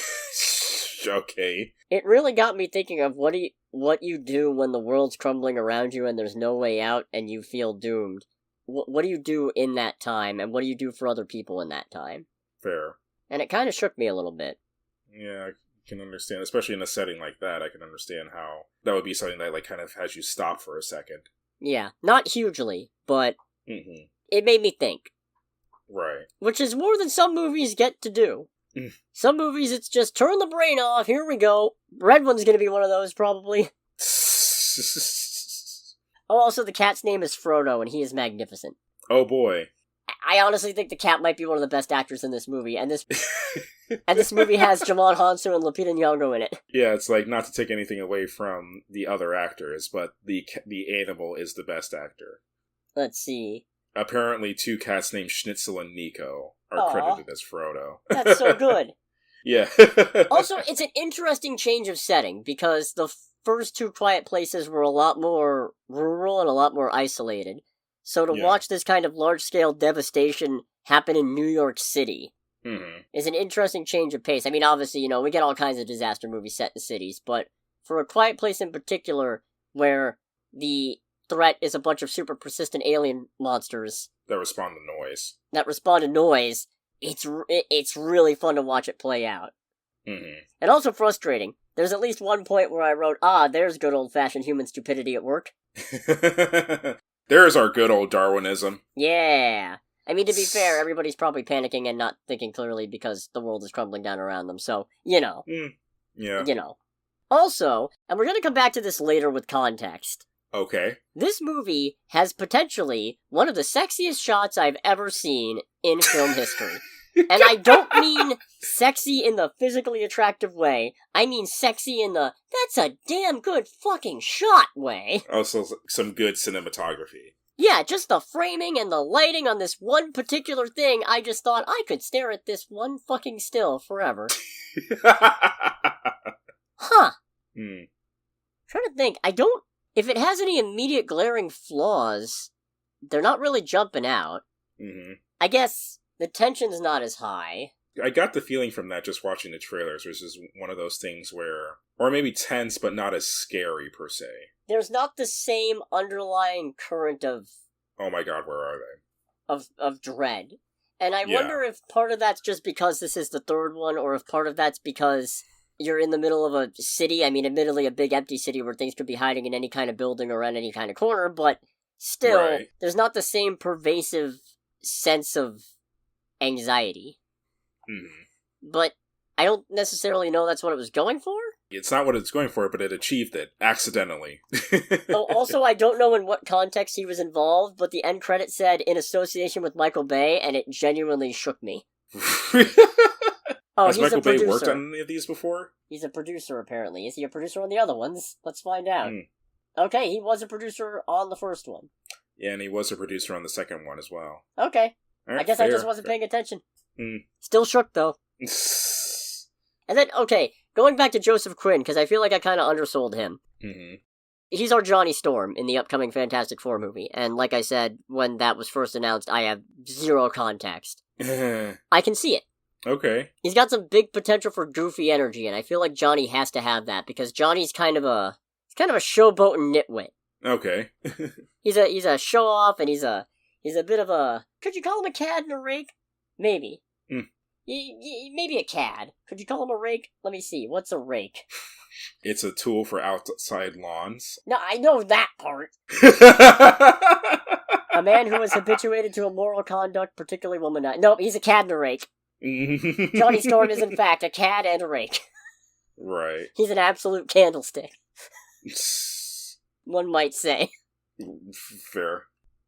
Okay. It really got me thinking of what you do when the world's crumbling around you and there's no way out and you feel doomed. What do you do in that time, and what do you do for other people in that time? Fair. And it kind of shook me a little bit. Yeah, I can understand, especially in a setting like that. I can understand how that would be something that kind of has you stop for a second. Yeah, not hugely, but it made me think. Right. Which is more than some movies get to do. Some movies, it's just turn the brain off, here we go. Red One's gonna be one of those, probably. Oh, also, the cat's name is Frodo, and he is magnificent. Oh boy. I honestly think the cat might be one of the best actors in this movie, and this movie has Jamon Hansu and Lupita Nyong'o in it. Yeah, it's like, not to take anything away from the other actors, but the animal is the best actor. Let's see. Apparently, 2 cats named Schnitzel and Nico are credited as Frodo. That's so good. Yeah. Also, it's an interesting change of setting, because the first 2 Quiet Places were a lot more rural and a lot more isolated. So to watch this kind of large-scale devastation happen in New York City is an interesting change of pace. I mean, obviously, we get all kinds of disaster movies set in cities, but for A Quiet Place in particular, where the threat is a bunch of super persistent alien monsters that respond to noise, it's really fun to watch it play out. And also frustrating. There's at least one point where I wrote, there's good old-fashioned human stupidity at work. There's our good old Darwinism. Yeah. I mean, to be fair, everybody's probably panicking and not thinking clearly because the world is crumbling down around them, so, Yeah. Also, and we're gonna come back to this later with context. Okay. This movie has potentially one of the sexiest shots I've ever seen in film history. And I don't mean sexy in the physically attractive way. I mean sexy in the, that's a damn good fucking shot way. Also, some good cinematography. Yeah, just the framing and the lighting on this one particular thing, I just thought I could stare at this one fucking still forever. Huh. Trying to think, if it has any immediate glaring flaws, they're not really jumping out. I guess the tension's not as high. I got the feeling from that just watching the trailers. This is one of those things where, or maybe tense, but not as scary per se. There's not the same underlying current of... Oh my god, where are they? Of dread. And I wonder if part of that's just because this is the third one, or if part of that's because you're in the middle of a city. I mean, admittedly a big empty city where things could be hiding in any kind of building or in any kind of corner, but still, there's not the same pervasive sense of anxiety. But I don't necessarily know that's what it was going for. It's not what it's going for, but it achieved it, accidentally. Also, I don't know in what context he was involved, but the end credit said, in association with Michael Bay, and it genuinely shook me. Has Michael Bay worked on any of these before? He's a producer, apparently. Is he a producer on the other ones? Let's find out. Okay, he was a producer on the first one. Yeah, and he was a producer on the second one as well. Okay. Right, I guess I just wasn't paying attention. Still shook, though. And then, okay, going back to Joseph Quinn, because I feel like I kind of undersold him. He's our Johnny Storm in the upcoming Fantastic Four movie, and like I said, when that was first announced, I have zero context. I can see it. Okay. He's got some big potential for goofy energy, and I feel like Johnny has to have that, because Johnny's kind of a showboat and nitwit. Okay. He's a show-off, and he's a bit of a... Could you call him a cad and a rake? Maybe. Maybe a cad. Could you call him a rake? Let me see. What's a rake? It's a tool for outside lawns. No, I know that part. A man who is habituated to immoral conduct, particularly womanizer. Nope, he's a cad and a rake. Johnny Storm is in fact a cad and a rake. Right. He's an absolute candlestick. One might say. Fair.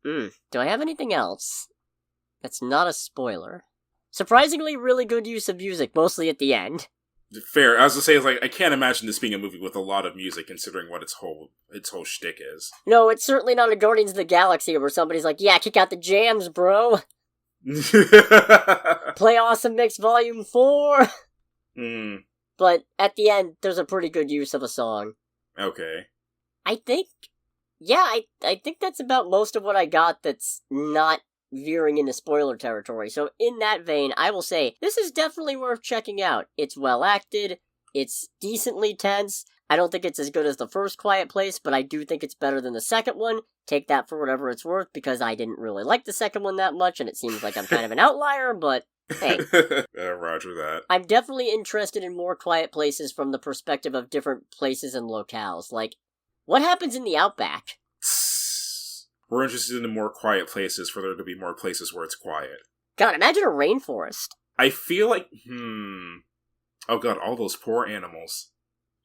Do I have anything else that's not a spoiler? Surprisingly really good use of music, mostly at the end. Fair. I was to say, like, I can't imagine this being a movie with a lot of music, considering what its whole shtick is. No, it's certainly not a Guardians of the Galaxy where somebody's like, yeah, kick out the jams, bro. Play Awesome Mix Volume 4. But at the end, there's a pretty good use of a song. Okay. I think that's about most of what I got that's not veering into spoiler territory. So in that vein, I will say, this is definitely worth checking out. It's well acted, it's decently tense. I don't think it's as good as the first Quiet Place, but I do think it's better than the second one. Take that for whatever it's worth, because I didn't really like the second one that much, and it seems like I'm kind of an outlier, but hey. Roger that. I'm definitely interested in more Quiet Places from the perspective of different places and locales. Like, what happens in the Outback? We're interested in more quiet places for there to be more places where it's quiet. God, imagine a rainforest. I feel like, oh god, all those poor animals.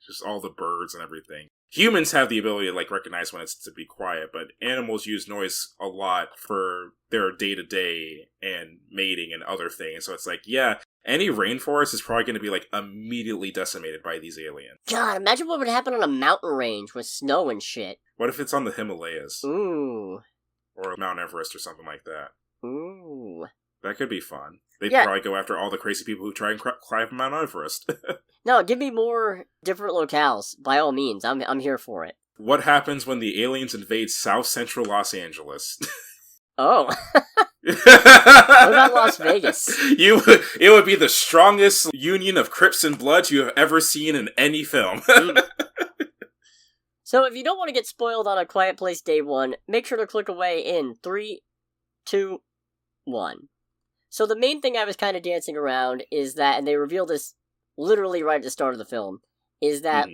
Just all the birds and everything. Humans have the ability to, like, recognize when it's to be quiet, but animals use noise a lot for their day-to-day and mating and other things. So it's like, yeah, any rainforest is probably going to be, like, immediately decimated by these aliens. God, imagine what would happen on a mountain range with snow and shit. What if it's on the Himalayas? Ooh. Or Mount Everest or something like that? Ooh. That could be fun. They'd Yeah. probably go after all the crazy people who try and climb Mount Everest. No, give me more different locales, by all means. I'm here for it. What happens when the aliens invade South Central Los Angeles? Oh. What about Las Vegas? It would be the strongest union of Crips and Bloods you have ever seen in any film. So if you don't want to get spoiled on A Quiet Place Day 1, make sure to click away in 3, 2, 1. So the main thing I was kind of dancing around is that, and they reveal this literally right at the start of the film, is that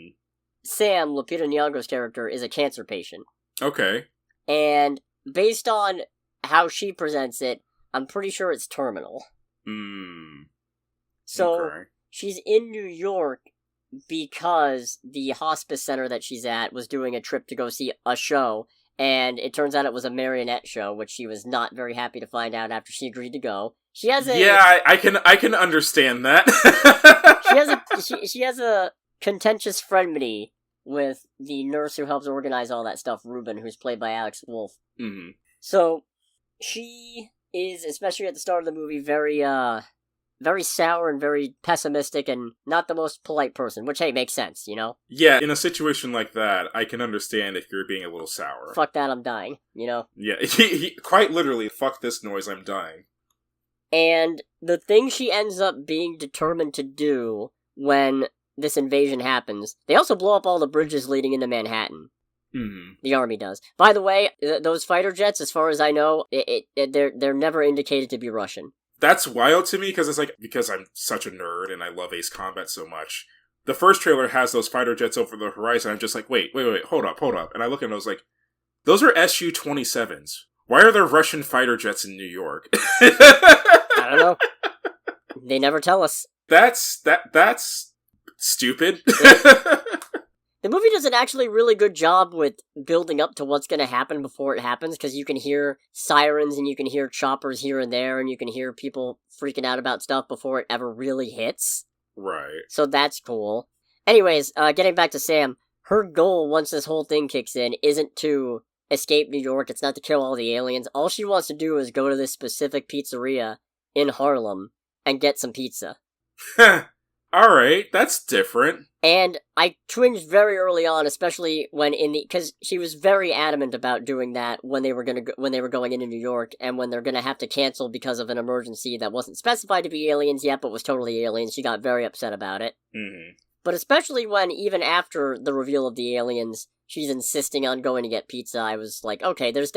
Sam, Lupita Nyong'o's character, is a cancer patient. Okay. And based on how she presents it, I'm pretty sure it's terminal. So okay. She's in New York because the hospice center that she's at was doing a trip to go see a show, and it turns out it was a marionette show, which she was not very happy to find out after she agreed to go. She has a I can understand that. she has a contentious frenemy with the nurse who helps organize all that stuff, Ruben, who's played by Alex Wolff. Mm-hmm. So she is, especially at the start of the movie, very sour and very pessimistic and not the most polite person, which, hey, makes sense, you know? Yeah, in a situation like that, I can understand if you're being a little sour. Fuck that, I'm dying, you know? Yeah, quite literally, fuck this noise, I'm dying. And the thing she ends up being determined to do when this invasion happens, they also blow up all the bridges leading into Manhattan. Mm-hmm. The army does. By the way, those fighter jets, as far as I know, they're never indicated to be Russian. That's wild to me, because I'm such a nerd and I love Ace Combat so much. The first trailer has those fighter jets over the horizon. I'm just like, wait, hold up. And I look at them and I was like, those are Su-27s. Why are there Russian fighter jets in New York? I don't know. They never tell us. That's stupid. The movie does an actually really good job with building up to what's going to happen before it happens, because you can hear sirens and you can hear choppers here and there, and you can hear people freaking out about stuff before it ever really hits. Right. So that's cool. Anyways, getting back to Sam, her goal once this whole thing kicks in isn't to escape New York, it's not to kill all the aliens. All she wants to do is go to this specific pizzeria in Harlem and get some pizza. Alright, that's different. And I twinged very early on, especially when because she was very adamant about doing that when they were going into New York, and when they're gonna have to cancel because of an emergency that wasn't specified to be aliens yet, but was totally aliens. She got very upset about it. Mm-hmm. But especially when, even after the reveal of the aliens, she's insisting on going to get pizza, I was like, okay, this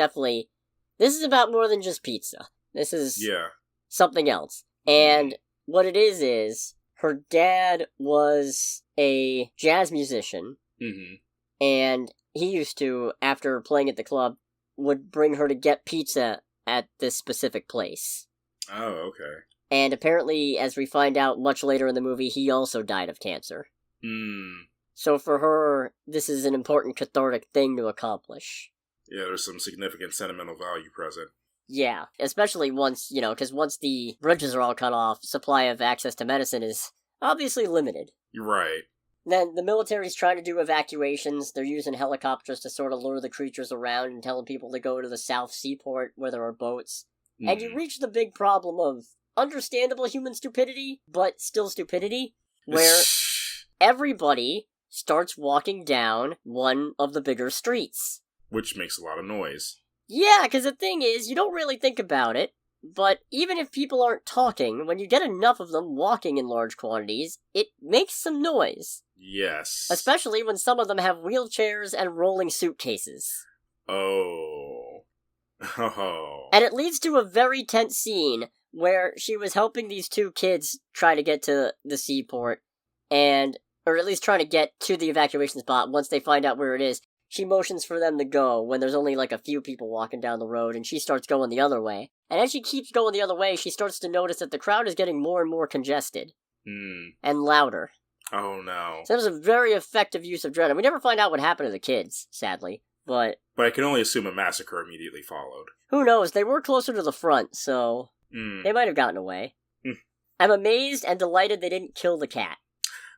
is about more than just pizza. This is something else. And what it is her dad was a jazz musician, and he used to, after playing at the club, would bring her to get pizza at this specific place. Oh, okay. And apparently, as we find out much later in the movie, he also died of cancer. So for her, this is an important cathartic thing to accomplish. Yeah, there's some significant sentimental value present. Yeah, especially once, because once the bridges are all cut off, supply of access to medicine is obviously limited. You're right. Then the military's trying to do evacuations. They're using helicopters to sort of lure the creatures around and telling people to go to the South Seaport where there are boats. And you reach the big problem of understandable human stupidity, but still stupidity, where everybody starts walking down one of the bigger streets. Which makes a lot of noise. Yeah, because the thing is, you don't really think about it, but even if people aren't talking, when you get enough of them walking in large quantities, it makes some noise. Yes. Especially when some of them have wheelchairs and rolling suitcases. Oh. And it leads to a very tense scene where she was helping these two kids try to get to the seaport, or at least trying to get to the evacuation spot once they find out where it is. She motions for them to go when there's only like a few people walking down the road, and she starts going the other way. And as she keeps going the other way, she starts to notice that the crowd is getting more and more congested. And louder. Oh no. So that was a very effective use of dread. And we never find out what happened to the kids, sadly. But I can only assume a massacre immediately followed. Who knows? They were closer to the front, so they might have gotten away. I'm amazed and delighted they didn't kill the cat.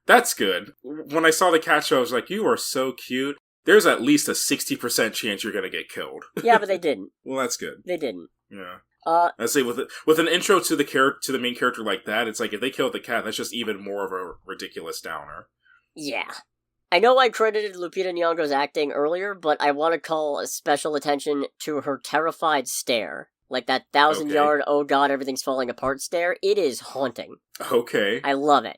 That's good. When I saw the cat show, I was like, you are so cute. There's at least a 60% chance you're going to get killed. Yeah, but they didn't. Well, that's good. They didn't. Yeah. I say with an intro to the main character like that, it's like if they killed the cat, that's just even more of a ridiculous downer. Yeah. I know I credited Lupita Nyong'o's acting earlier, but I want to call a special attention to her terrified stare. Like that 1,000-yard, oh god, everything's falling apart stare. It is haunting. Okay. I love it.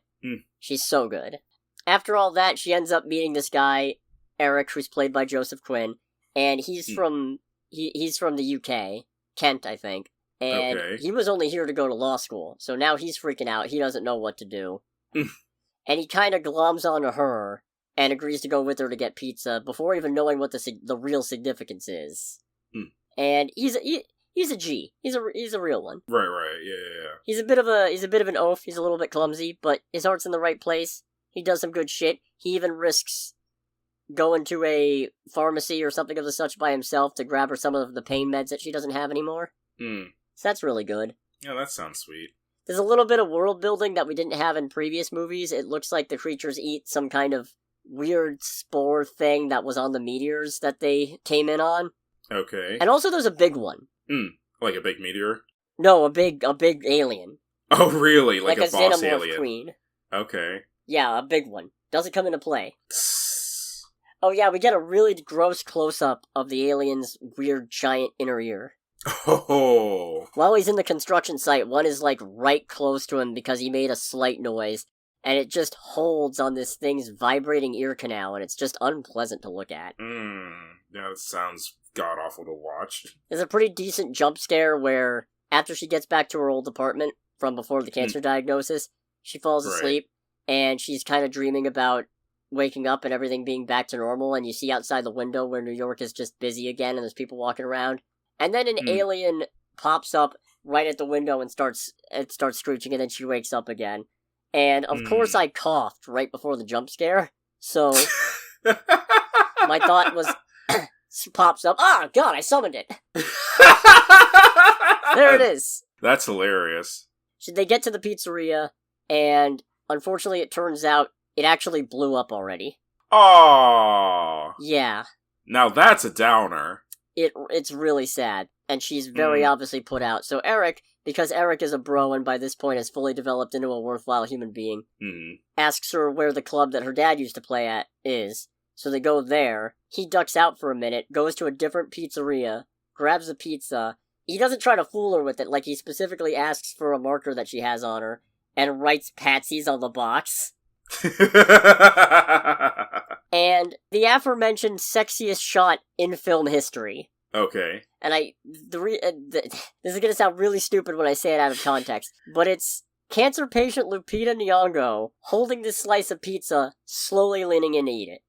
She's so good. After all that, she ends up meeting this guy, Eric, who's played by Joseph Quinn, and he's from the UK, Kent, I think. And he was only here to go to law school, so now he's freaking out. He doesn't know what to do. And he kind of gloms onto her and agrees to go with her to get pizza before even knowing what the real significance is. And he's a G. He's a real one. Right. Yeah. He's a bit of an oaf. He's a little bit clumsy, but his heart's in the right place. He does some good shit. He even risks going to a pharmacy or something of the such by himself to grab her some of the pain meds that she doesn't have anymore. So that's really good. Yeah, that sounds sweet. There's a little bit of world building that we didn't have in previous movies. It looks like the creatures eat some kind of weird spore thing that was on the meteors that they came in on. Okay. And also there's a big one. Like a big meteor? No, a big alien. Oh, really? Like a boss xenomorph alien? queen. Okay. Yeah, a big one. Doesn't come into play. Oh yeah, we get a really gross close-up of the alien's weird giant inner ear. Oh. While he's in the construction site, one is like right close to him because he made a slight noise, and it just holds on this thing's vibrating ear canal, and it's just unpleasant to look at. Yeah, that sounds god-awful to watch. There's a pretty decent jump scare where, after she gets back to her old apartment from before the cancer diagnosis, she falls asleep, and she's kind of dreaming about waking up and everything being back to normal, and you see outside the window where New York is just busy again, and there's people walking around. And then an alien pops up right at the window and starts screeching, and then she wakes up again. And of course I coughed right before the jump scare, so my thought was, pops up, oh god, I summoned it! There it is! That's hilarious. So they get to the pizzeria, and unfortunately it turns out it actually blew up already. Aww. Yeah. Now that's a downer. It's really sad, and she's very obviously put out. So Eric, because Eric is a bro and by this point has fully developed into a worthwhile human being, asks her where the club that her dad used to play at is. So they go there. He ducks out for a minute, goes to a different pizzeria, grabs a pizza. He doesn't try to fool her with it, like he specifically asks for a marker that she has on her, and writes Patsy's on the box. And the aforementioned sexiest shot in film history. Okay. And this is gonna sound really stupid when I say it out of context, but it's cancer patient Lupita Nyong'o holding this slice of pizza, slowly leaning in to eat it.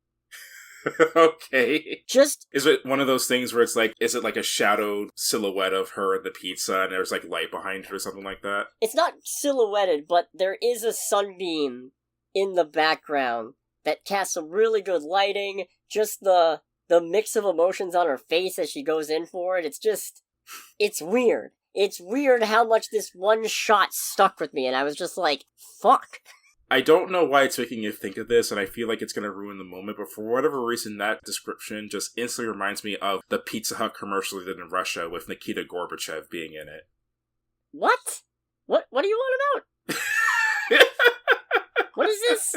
Okay. Just... Is it one of those things where it's like, is it like a shadowed silhouette of her and the pizza and there's like light behind her or something like that? It's not silhouetted, but there is a sunbeam in the background that casts some really good lighting, just the mix of emotions on her face as she goes in for it. It's weird. It's weird how much this one shot stuck with me, and I was just like, fuck. I don't know why it's making you think of this, and I feel like it's going to ruin the moment, but for whatever reason, that description just instantly reminds me of the Pizza Hut commercial they did in Russia with Nikita Gorbachev being in it. What? What are you on about? What is this?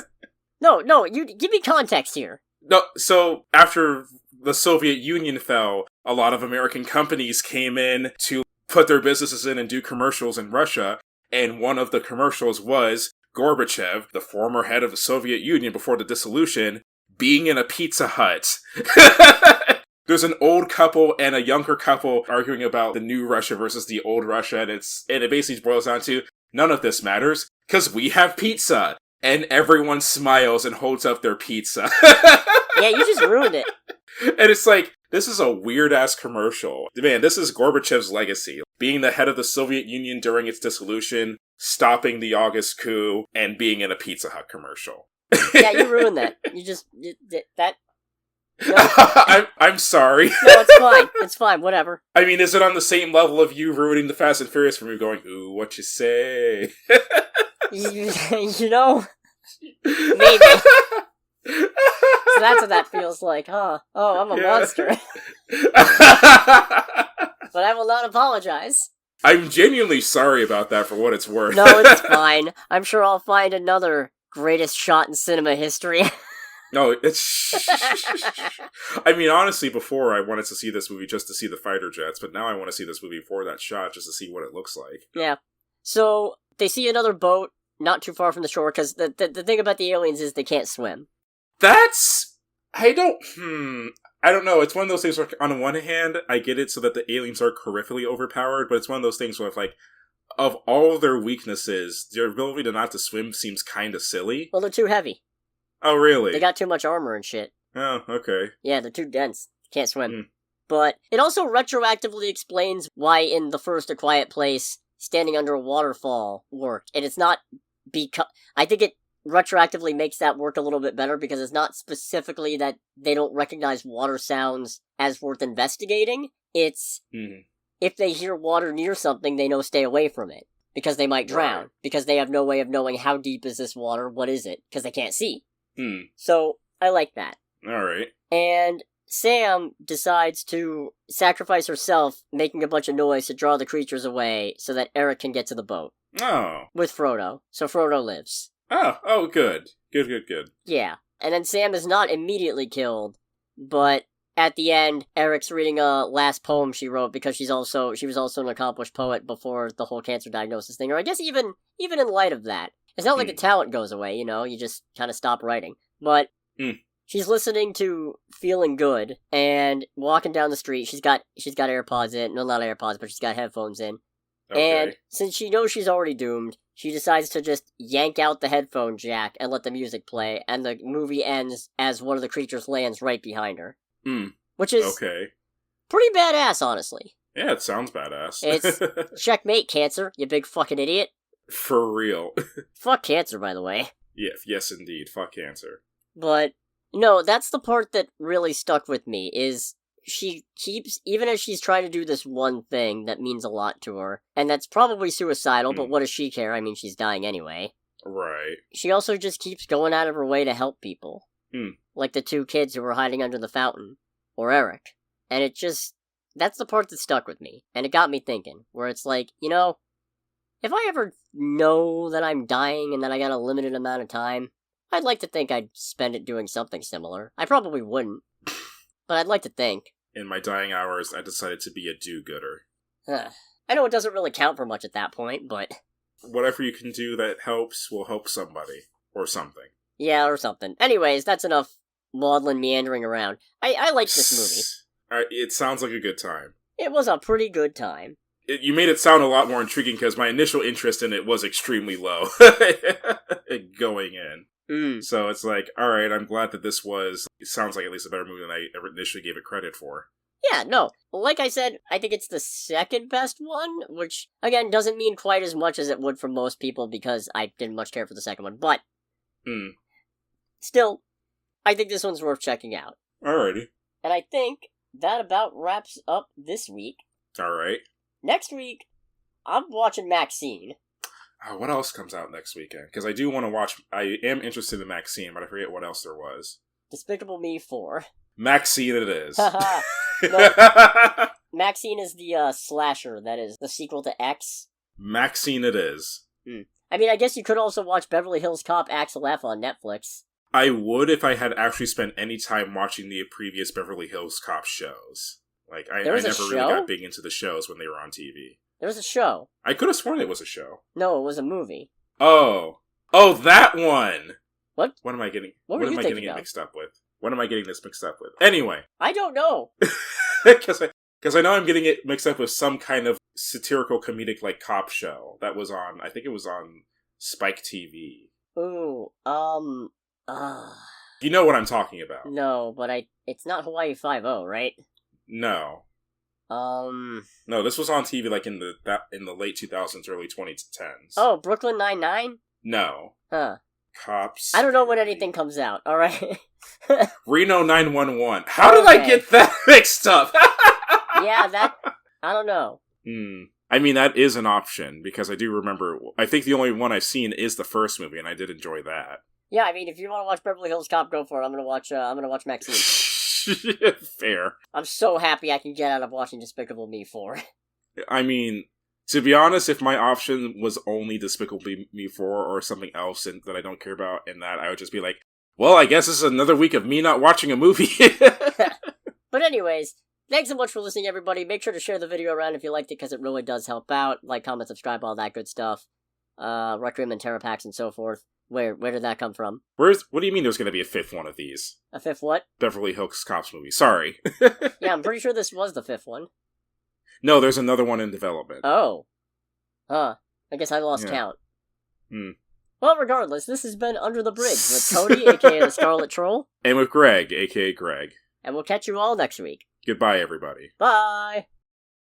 No, you give me context here. No, so after the Soviet Union fell, a lot of American companies came in to put their businesses in and do commercials in Russia, and one of the commercials was Gorbachev, the former head of the Soviet Union before the dissolution, being in a Pizza Hut. There's an old couple and a younger couple arguing about the new Russia versus the old Russia, and it basically boils down to, none of this matters, because we have pizza. And everyone smiles and holds up their pizza. Yeah, you just ruined it. And it's like, this is a weird-ass commercial. Man, this is Gorbachev's legacy. Being the head of the Soviet Union during its dissolution, stopping the August coup, and being in a Pizza Hut commercial. Yeah, you ruined that. That. No, I'm sorry. no, it's fine. It's fine. Whatever. I mean, is it on the same level of you ruining the Fast and Furious for me going, ooh, what you say? You know, maybe. So that's what that feels like, huh? Oh, I'm a monster. But I will not apologize. I'm genuinely sorry about that for what it's worth. No, it's fine. I'm sure I'll find another greatest shot in cinema history. No, it's... I mean, honestly, before I wanted to see this movie just to see the fighter jets, but now I want to see this movie for that shot just to see what it looks like. Yeah. So, they see another boat not too far from the shore, because the thing about the aliens is they can't swim. That's... I don't know. It's one of those things where, on one hand, I get it so that the aliens are horrifically overpowered, but it's one of those things where, like, of all of their weaknesses, their ability to not to swim seems kind of silly. Well, they're too heavy. Oh, really? They got too much armor and shit. Oh, okay. Yeah, they're too dense. Can't swim. But it also retroactively explains why in the first A Quiet Place, standing under a waterfall worked. And it's not because... I think it retroactively makes that work a little bit better because it's not specifically that they don't recognize water sounds as worth investigating. It's... If they hear water near something, they know stay away from it. Because they might drown. Right. Because they have no way of knowing how deep is this water, what is it? Because they can't see. So, I like that. Alright. And Sam decides to sacrifice herself, making a bunch of noise to draw the creatures away so that Eric can get to the boat. Oh. With Frodo. So Frodo lives. Oh, good. Good. Yeah. And then Sam is not immediately killed, but at the end, Eric's reading a last poem she wrote because she was also an accomplished poet before the whole cancer diagnosis thing, or I guess even in light of that. It's not like the talent goes away, you just kind of stop writing. But she's listening to Feeling Good and walking down the street. She's got AirPods in. No, not AirPods, but she's got headphones in. Okay. And since she knows she's already doomed, she decides to just yank out the headphone jack and let the music play, and the movie ends as one of the creatures lands right behind her. Which is pretty badass, honestly. Yeah, it sounds badass. It's checkmate, cancer, you big fucking idiot. For real. Fuck cancer, by the way. Yeah, yes, indeed. Fuck cancer. But, no, that's the part that really stuck with me, is she keeps, even as she's trying to do this one thing that means a lot to her, and that's probably suicidal, but what does she care? I mean, she's dying anyway. Right. She also just keeps going out of her way to help people. Like the two kids who were hiding under the fountain. Or Eric. And it just... That's the part that stuck with me. And it got me thinking. Where it's like, if I ever know that I'm dying and that I got a limited amount of time, I'd like to think I'd spend it doing something similar. I probably wouldn't. But I'd like to think. In my dying hours, I decided to be a do-gooder. I know it doesn't really count for much at that point, but... Whatever you can do that helps will help somebody. Or something. Yeah, or something. Anyways, that's enough maudlin meandering around. I like this movie. It sounds like a good time. It was a pretty good time. You made it sound a lot more intriguing because my initial interest in it was extremely low going in. So it's like, alright, I'm glad that it sounds like at least a better movie than I ever initially gave it credit for. Yeah, no. Like I said, I think it's the second best one, which, again, doesn't mean quite as much as it would for most people because I didn't much care for the second one, but... Still, I think this one's worth checking out. Alrighty. And I think that about wraps up this week. Alright. Next week, I'm watching Maxxxine. What else comes out next weekend? Because I do want to watch... I am interested in Maxxxine, but I forget what else there was. Despicable Me 4. Maxxxine it is. No, Maxxxine is the slasher that is the sequel to X. Maxxxine it is. I mean, I guess you could also watch Beverly Hills Cop Axel F on Netflix. I would if I had actually spent any time watching the previous Beverly Hills Cop shows. Like, I never really got big into the shows when they were on TV. There was a show. I could have sworn it was a show. No, it was a movie. Oh, that one! What? What am I getting? What am I getting it mixed up with? What am I getting this mixed up with? Anyway. I don't know. Because I know I'm getting it mixed up with some kind of satirical comedic, like, cop show that was on, I think it was on Spike TV. Ooh, You know what I'm talking about. No, but it's not Hawaii 5-0, right? No. No, this was on TV like in the late 2000s, early 2010s. Oh, Brooklyn Nine-Nine? No. Huh. Cops. I don't know when anything comes out, alright? Reno 911. How did I get that mixed up? Yeah, I don't know. I mean, that is an option, because I do remember, I think the only one I've seen is the first movie, and I did enjoy that. Yeah, I mean, if you want to watch Beverly Hills Cop, go for it. I'm gonna watch Maxxxine. Fair. I'm so happy I can get out of watching Despicable Me 4. I mean, to be honest, if my option was only Despicable Me 4 or something else that I don't care about in that, I would just be like, well, I guess this is another week of me not watching a movie. But anyways, thanks so much for listening, everybody. Make sure to share the video around if you liked it, because it really does help out. Like, comment, subscribe, all that good stuff. Requiem and Terra Packs and so forth. Where did that come from? What do you mean there's going to be a fifth one of these? A fifth what? Beverly Hills Cops movie. Sorry. Yeah, I'm pretty sure this was the fifth one. No, there's another one in development. Oh. Huh. I guess I lost count. Well, regardless, this has been Under the Bridge with Cody, aka the Scarlet Troll. And with Greg, aka Greg. And we'll catch you all next week. Goodbye, everybody. Bye!